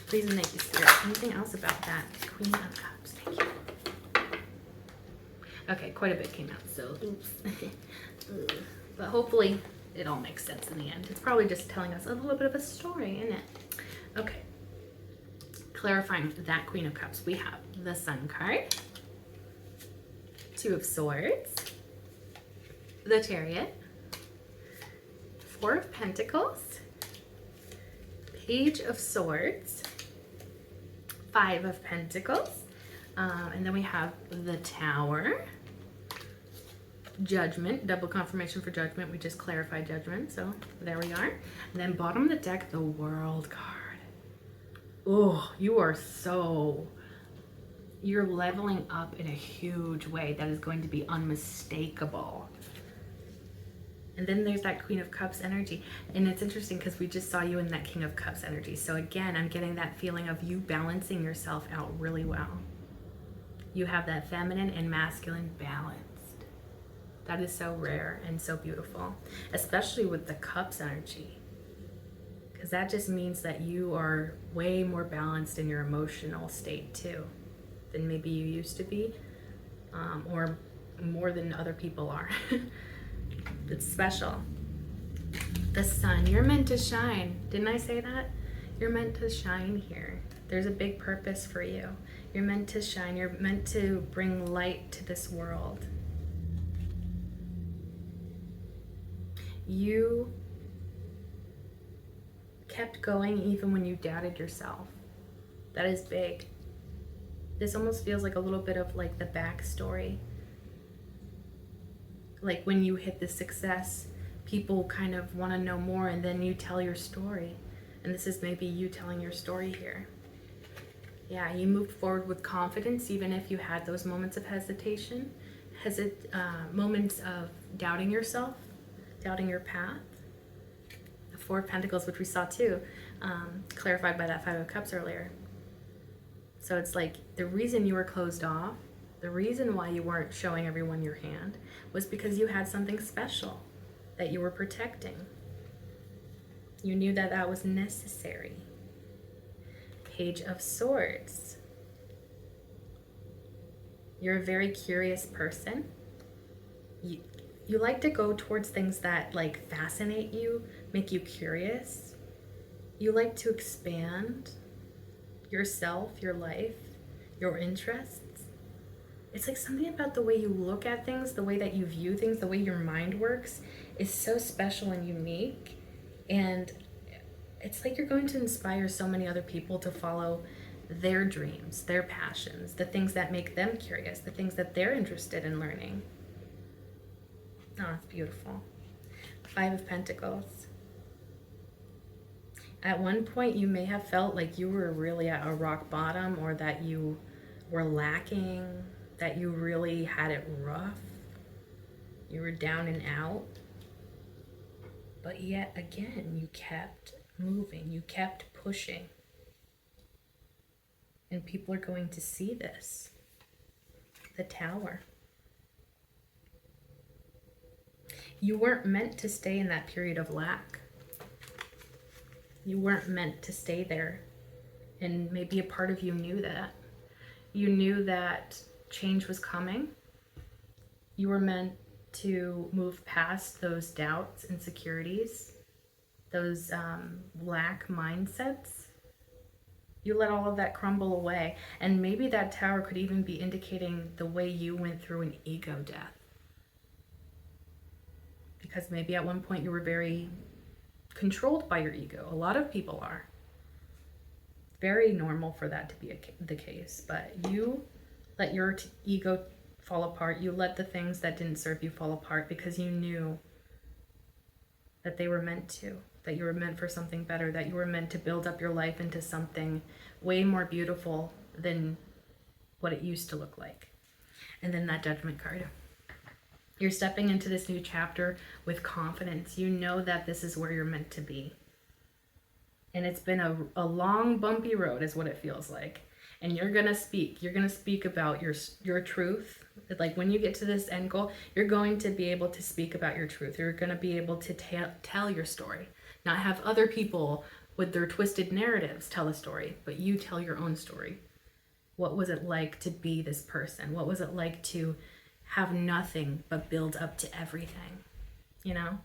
Please make the Spirit. Anything else about that Queen of Cups? Thank you. Okay, quite a bit came out, so oops. But hopefully it all makes sense in the end. It's probably just telling us a little bit of a story, isn't it? Okay. Clarifying that Queen of Cups, we have the Sun card, Two of Swords, the Chariot, Four of Pentacles, Page of Swords, Five of Pentacles, and then we have the Tower, Judgment, double confirmation for Judgment. We just clarified Judgment, so there we are. And then bottom of the deck, the World card. Oh, you're leveling up in a huge way that is going to be unmistakable. And then there's that Queen of Cups energy. And it's interesting because we just saw you in that King of Cups energy. So again, I'm getting that feeling of you balancing yourself out really well. You have that feminine and masculine balanced. That is so rare and so beautiful, especially with the cups energy. Because that just means that you are way more balanced in your emotional state too than maybe you used to be, or more than other people are. It's special. The sun, you're meant to shine. Didn't I say that? You're meant to shine here. There's a big purpose for you. You're meant to shine. You're meant to bring light to this world. You kept going even when you doubted yourself. That is big. This almost feels like a little bit of like the backstory. Like when you hit the success, people kind of want to know more, and then you tell your story. And this is maybe you telling your story here. Yeah, you moved forward with confidence, even if you had those moments of hesitation, moments of doubting yourself, doubting your path. The Four of Pentacles, which we saw too, clarified by that Five of Cups earlier. So it's like the reason you were closed off, the reason why you weren't showing everyone your hand was because you had something special that you were protecting. You knew that that was necessary. Page of Swords. You're a very curious person. You like to go towards things that like fascinate you, make you curious. You like to expand yourself, your life, your interests. It's like something about the way you look at things, the way that you view things, the way your mind works is so special and unique. And it's like you're going to inspire so many other people to follow their dreams, their passions, the things that make them curious, the things that they're interested in learning. Oh, it's beautiful. Five of Pentacles. At one point, you may have felt like you were really at a rock bottom, or that you were lacking, that you really had it rough. You were down and out. But yet again, you kept moving, you kept pushing. And people are going to see this. The Tower. You weren't meant to stay in that period of lack. You weren't meant to stay there. And maybe a part of you knew that. You knew that change was coming. You were meant to move past those doubts, insecurities, those lack mindsets. You let all of that crumble away. And maybe that tower could even be indicating the way you went through an ego death. Because maybe at one point you were very controlled by your ego. A lot of people are. Very normal for that to be the case. But you let your ego fall apart. You let the things that didn't serve you fall apart because you knew that they were meant to. That you were meant for something better. That you were meant to build up your life into something way more beautiful than what it used to look like. And then that Judgment card. You're stepping into this new chapter with confidence. You know that this is where you're meant to be. And it's been a long, bumpy road is what it feels like. And you're going to speak. You're going to speak about your truth. Like when you get to this end goal, you're going to be able to speak about your truth. You're going to be able to tell your story. Not have other people with their twisted narratives tell a story, but you tell your own story. What was it like to be this person? What was it like to have nothing but build up to everything? You know?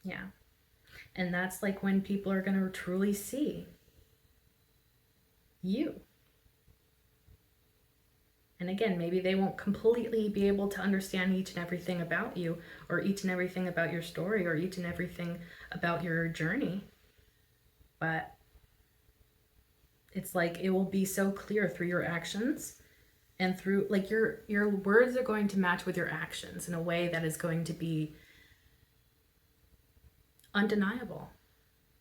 Yeah. And that's like when people are going to truly see you. And again, maybe they won't completely be able to understand each and everything about you, or each and everything about your story, or each and everything about your journey. But it's like it will be so clear through your actions, and through like your words are going to match with your actions in a way that is going to be undeniable.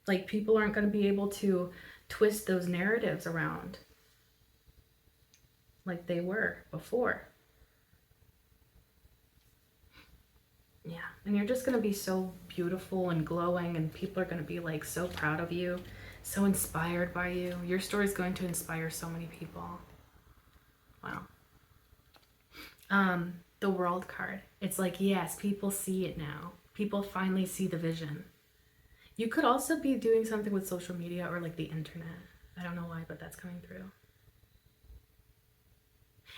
Like people aren't going to be able to twist those narratives around like they were before. Yeah, and you're just going to be so beautiful and glowing, and people are going to be like so proud of you, so inspired by you. Your story is going to inspire so many people. Wow. The world card. It's like, yes, people see it now. People finally see the vision. You could also be doing something with social media or like the internet. I don't know why, but that's coming through.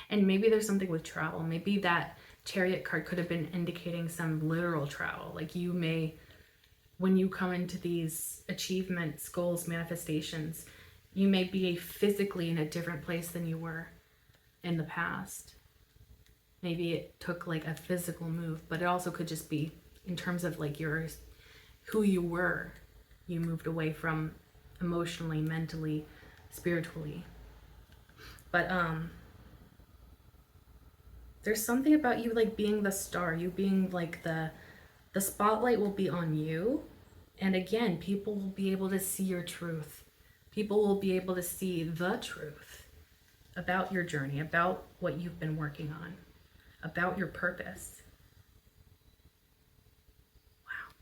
And maybe there's something with travel. Maybe that Chariot card could have been indicating some literal travel. Like you may, when you come into these achievements, goals, manifestations, you may be physically in a different place than you were in the past. Maybe it took like a physical move, but it also could just be in terms of like who you were. You moved away from emotionally, mentally, spiritually. But there's something about you like being the star, you being like the spotlight will be on you. And again, people will be able to see your truth. People will be able to see the truth about your journey, about what you've been working on, about your purpose. Wow.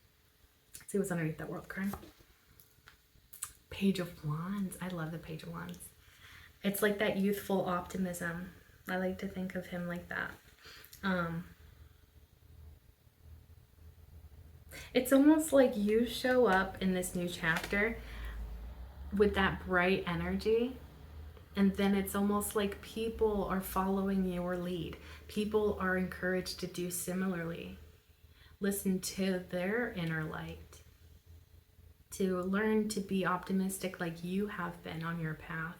Let's see what's underneath that world card. Page of Wands. I love the Page of Wands. It's like that youthful optimism. I like to think of him like that. It's almost like you show up in this new chapter with that bright energy, and then it's almost like people are following your lead. People are encouraged to do similarly. Listen to their inner light, to learn to be optimistic like you have been on your path,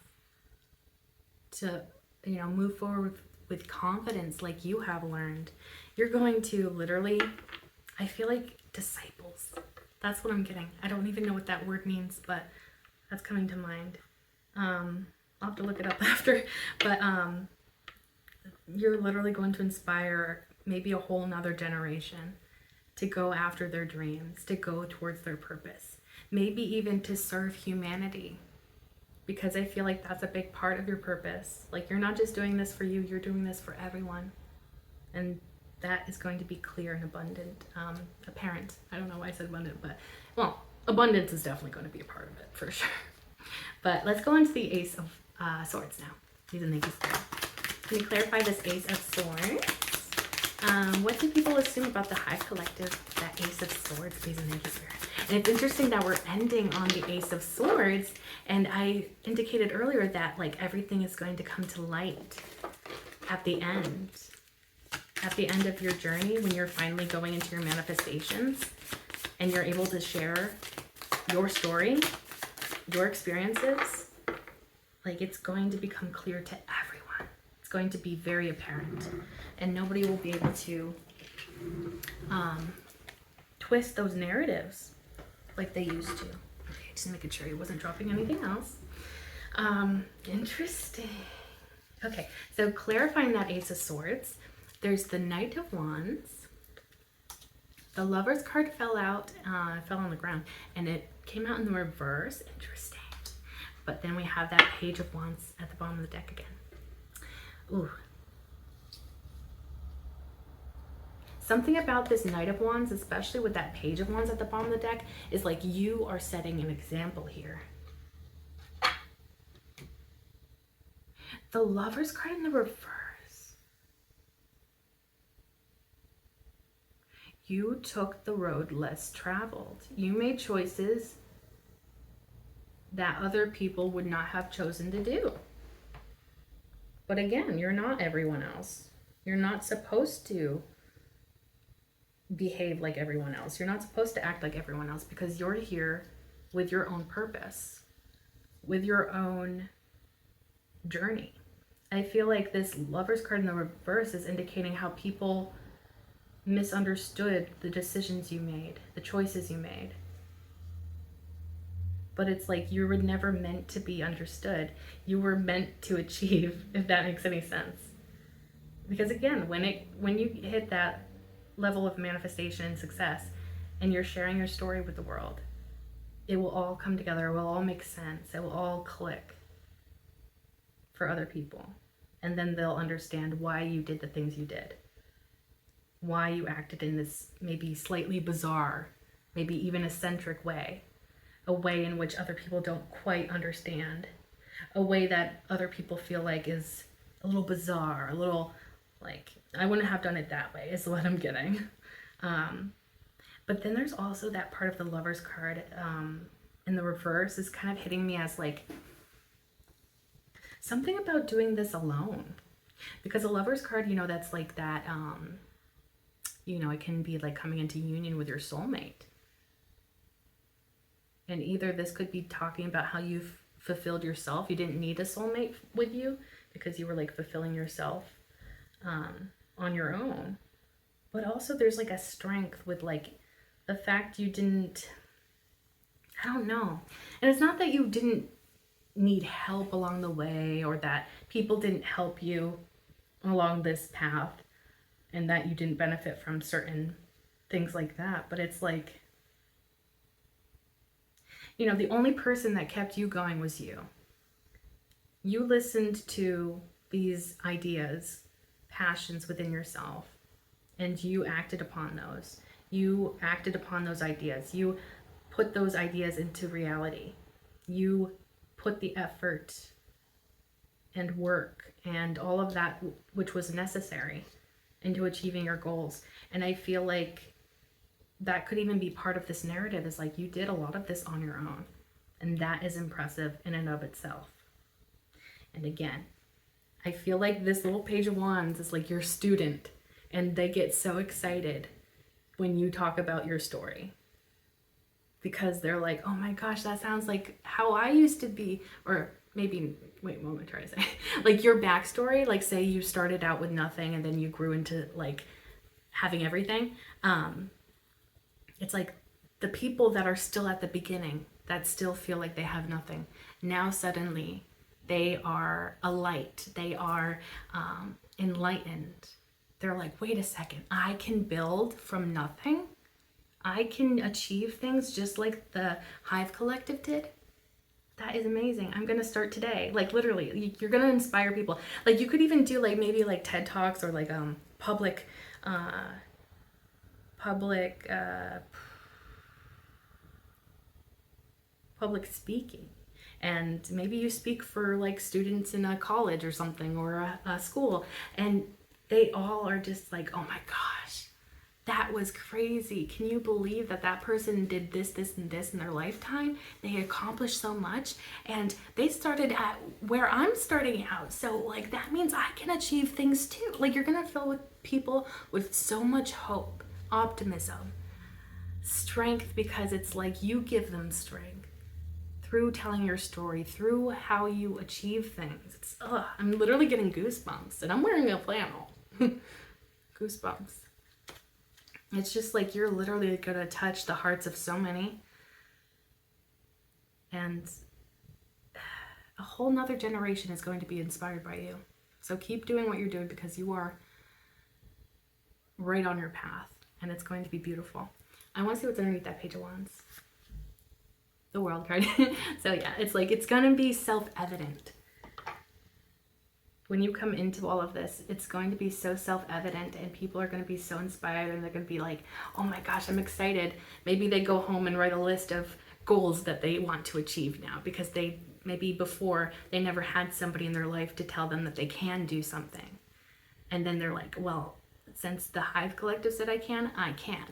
to move forward with confidence like you have learned. You're going to literally, I feel like disciples. That's what I'm getting. I don't even know what that word means, but that's coming to mind. I'll have to look it up after, but you're literally going to inspire maybe a whole nother generation to go after their dreams, to go towards their purpose, maybe even to serve humanity, because I feel like that's a big part of your purpose. Like you're not just doing this for you, you're doing this for everyone. And that is going to be clear and abundant, apparent. I don't know why I said abundant, but well, abundance is definitely going to be a part of it for sure. But let's go into the Ace of Swords now. He's an Ace. Can you clarify this Ace of Swords? What do people assume about the High Collective, that Ace of Swords, please and thank you, Spirit? And it's interesting that we're ending on the Ace of Swords, and I indicated earlier that like everything is going to come to light at the end. At the end of your journey, when you're finally going into your manifestations and you're able to share your story, your experiences, like it's going to become clear to everyone. It's going to be very apparent, and nobody will be able to twist those narratives like they used to. Okay, just making sure he wasn't dropping anything else. Interesting. Okay, so clarifying that Ace of Swords, there's the Knight of Wands. The Lover's card fell out, fell on the ground, and it came out in the reverse. Interesting. But then we have that Page of Wands at the bottom of the deck again. Ooh. Something about this Knight of Wands, especially with that Page of Wands at the bottom of the deck, is like you are setting an example here. The Lover's card in the reverse. You took the road less traveled. You made choices that other people would not have chosen to do. But again, you're not everyone else. You're not supposed to behave like everyone else. You're not supposed to act like everyone else, because you're here with your own purpose, with your own journey. I feel like this Lover's card in the reverse is indicating how people misunderstood the decisions you made, the choices you made. But it's like you were never meant to be understood. You were meant to achieve, if that makes any sense. Because again, when you hit that level of manifestation and success, and you're sharing your story with the world, it will all come together. It will all make sense. It will all click for other people. And then they'll understand why you did the things you did. Why you acted in this maybe slightly bizarre, maybe even eccentric way. A way in which other people don't quite understand. A way that other people feel like is a little bizarre, a little Like, I wouldn't have done it that way, is what I'm getting. But then there's also that part of the Lover's card in the reverse is kind of hitting me as like something about doing this alone. Because a Lover's card, you know, that's like that, you know, it can be like coming into union with your soulmate. And either this could be talking about how you've fulfilled yourself. You didn't need a soulmate with you because you were like fulfilling yourself on your own. But also there's like a strength with like the fact you didn't, I don't know. And it's not that you didn't need help along the way or that people didn't help you along this path and that you didn't benefit from certain things like that. But it's like, you know, the only person that kept you going was you. You listened to these ideas, passions within yourself, and you acted upon those. You acted upon those ideas. You put those ideas into reality. You put the effort and work and all of that which was necessary into achieving your goals. And I feel like that could even be part of this narrative, is like you did a lot of this on your own. And that is impressive in and of itself. And again, I feel like this little Page of Wands is like your student, and they get so excited when you talk about your story. Because they're like, oh my gosh, that sounds like how I used to be. Or maybe, wait, what am I trying to say? Like your backstory, like say you started out with nothing and then you grew into like having everything. It's like the people that are still at the beginning, that still feel like they have nothing, now suddenly they are a light. They are enlightened. They're like, wait a second, I can build from nothing. I can achieve things just like the Hive Collective did. That is amazing. I'm going to start today. Like literally, you're going to inspire people. Like you could even do like maybe like TED Talks or like public speaking. And maybe you speak for like students in a college or something, or a school, and they all are just like, oh my gosh, that was crazy. Can you believe that that person did this, this, and this in their lifetime? They accomplished so much, and they started at where I'm starting out. So like that means I can achieve things too. Like you're gonna fill with people with so much hope, optimism, strength, because it's like you give them strength through telling your story, through how you achieve things. It's, I'm literally getting goosebumps, and I'm wearing a flannel. Goosebumps. It's just like you're literally gonna touch the hearts of so many, and a whole nother generation is going to be inspired by you. So keep doing what you're doing, because you are right on your path, and it's going to be beautiful. I want to see what's underneath that Page of Wands. The World card. So yeah, it's like it's gonna be self-evident. When you come into all of this, it's going to be so self-evident, and people are going to be so inspired, and they're going to be like, oh my gosh, I'm excited. Maybe they go home and write a list of goals that they want to achieve now, because they maybe before they never had somebody in their life to tell them that they can do something. And then they're like, well, since the Hive Collective said I can.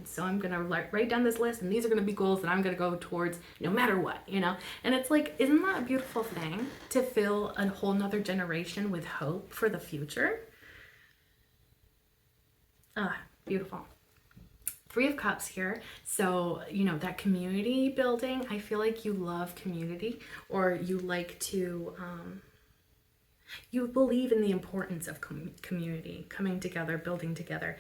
So I'm going to write down this list, and these are going to be goals that I'm going to go towards no matter what, you know? And it's like, isn't that a beautiful thing to fill a whole nother generation with hope for the future? Beautiful. Three of Cups here. So, you know, that community building, I feel like you love community, or you like to, you believe in the importance of community, coming together, building together,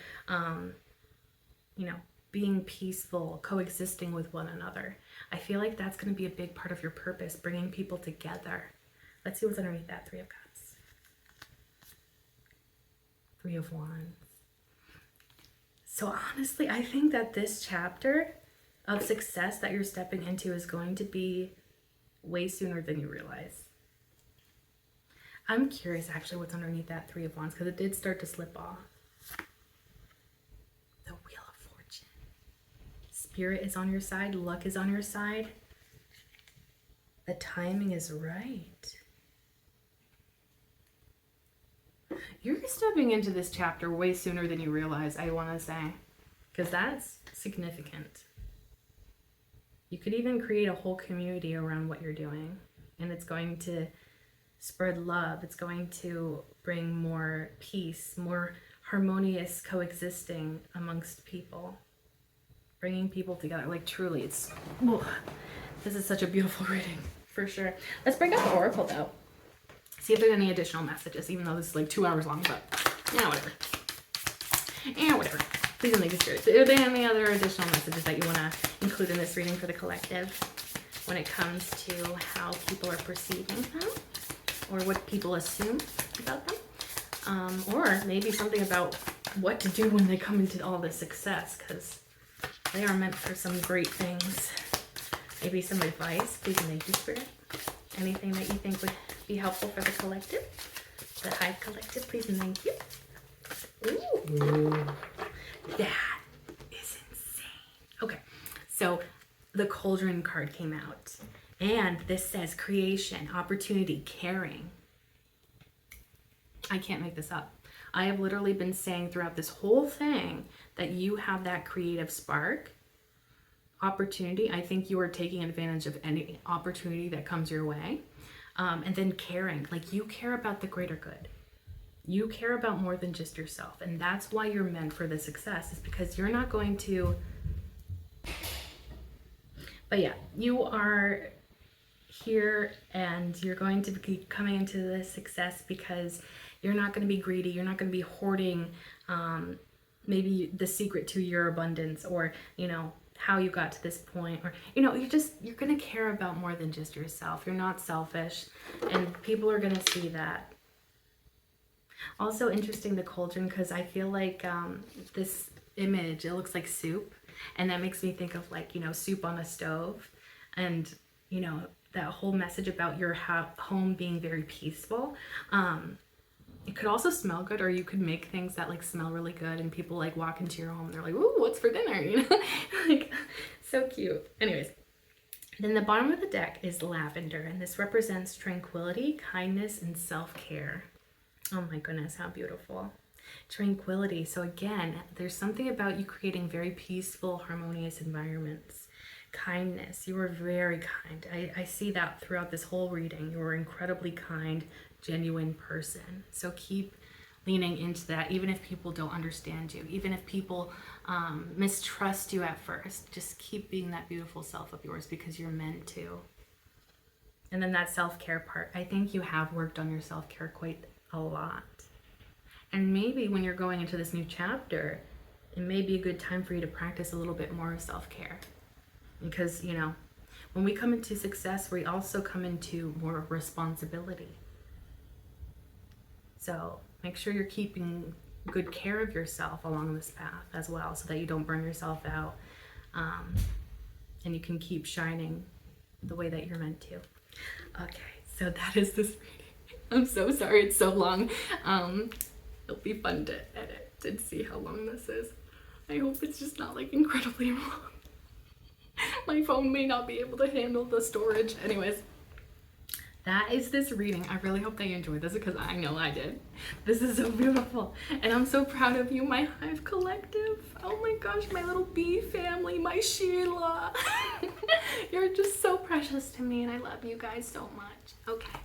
you know, being peaceful, coexisting with one another. I feel like that's going to be a big part of your purpose, bringing people together. Let's see what's underneath that Three of Cups. Three of Wands. So honestly, I think that this chapter of success that you're stepping into is going to be way sooner than you realize. I'm curious actually what's underneath that Three of Wands, because it did start to slip off. The Wheel of Fortune. Spirit is on your side. Luck is on your side. The timing is right. You're stepping into this chapter way sooner than you realize, I want to say, because that's significant. You could even create a whole community around what you're doing, and it's going to spread love. It's going to bring more peace, more harmonious coexisting amongst people, bringing people together. Like, truly, it's, whoa, this is such a beautiful reading, for sure. Let's bring up the Oracle, though. See if there's any additional messages, even though this is like 2 hours long, but yeah, whatever. Yeah, whatever. Please don't make it serious. Are there any other additional messages that you want to include in this reading for the collective when it comes to how people are perceiving them or what people assume about them? Or maybe something about what to do when they come into all this success, because they are meant for some great things. Maybe some advice, please and thank you, Spirit. Anything that you think would be helpful for the collective, the Hive Collective, please and thank you. Ooh, that is insane. Okay, so the Cauldron card came out, and this says creation, opportunity, caring. I can't make this up. I have literally been saying throughout this whole thing that you have that creative spark, opportunity. I think you are taking advantage of any opportunity that comes your way. And then caring, like you care about the greater good. You care about more than just yourself. And that's why you're meant for the success, is because you're not going to, but yeah, you are here and you're going to be coming into this success because you're not going to be greedy. You're not going to be hoarding maybe the secret to your abundance, or, you know, how you got to this point, or, you know, you're going to care about more than just yourself. You're not selfish, and people are going to see that. Also interesting, the cauldron, because I feel like this image, it looks like soup, and that makes me think of, like, you know, soup on a stove, and, you know, that whole message about your home being very peaceful. It could also smell good, or you could make things that like smell really good, and people like walk into your home and they're like, ooh, what's for dinner? You know, like, so cute. Anyways, then the bottom of the deck is lavender, and this represents tranquility, kindness, and self-care. Oh my goodness, how beautiful. Tranquility. So again, there's something about you creating very peaceful, harmonious environments. Kindness. You are very kind. I see that throughout this whole reading. You are incredibly kind, genuine person. So keep leaning into that, even if people don't understand you, even if people mistrust you at first. Just keep being that beautiful self of yours, because you're meant to. And then that self-care part. I think you have worked on your self-care quite a lot. And maybe when you're going into this new chapter, it may be a good time for you to practice a little bit more of self-care. Because, you know, when we come into success, we also come into more responsibility. So make sure you're keeping good care of yourself along this path as well, so that you don't burn yourself out, and you can keep shining the way that you're meant to. Okay, so that is this reading. I'm so sorry it's so long. It'll be fun to edit and see how long this is. I hope it's just not like incredibly long. My phone may not be able to handle the storage. Anyways, that is this reading. I really hope that you enjoyed this, because I know I did. This is so beautiful. And I'm so proud of you, my Hive Collective. Oh my gosh, my little bee family, my Sheila. You're just so precious to me, and I love you guys so much. Okay.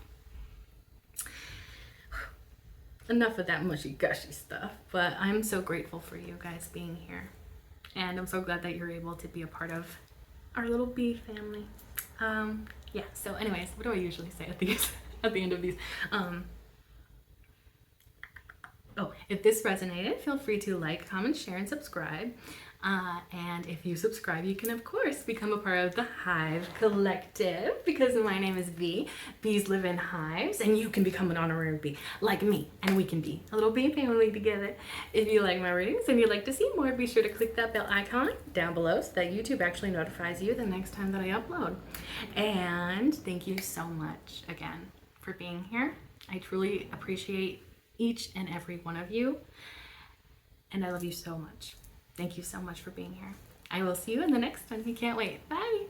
Enough of that mushy gushy stuff, but I'm so grateful for you guys being here. And I'm so glad that you're able to be a part of our little bee family. Yeah, so anyways, what do I usually say at these at the end of these? Oh, if this resonated, feel free to like, comment, share, and subscribe. And if you subscribe, you can, of course, become a part of the Hive Collective, because my name is Bee. Bees live in hives, and you can become an honorary bee like me, and we can be a little bee family together. If you like my readings and you'd like to see more, be sure to click that bell icon down below so that YouTube actually notifies you the next time that I upload. And thank you so much again for being here. I truly appreciate each and every one of you, and I love you so much. Thank you so much for being here. I will see you in the next one. We can't wait. Bye.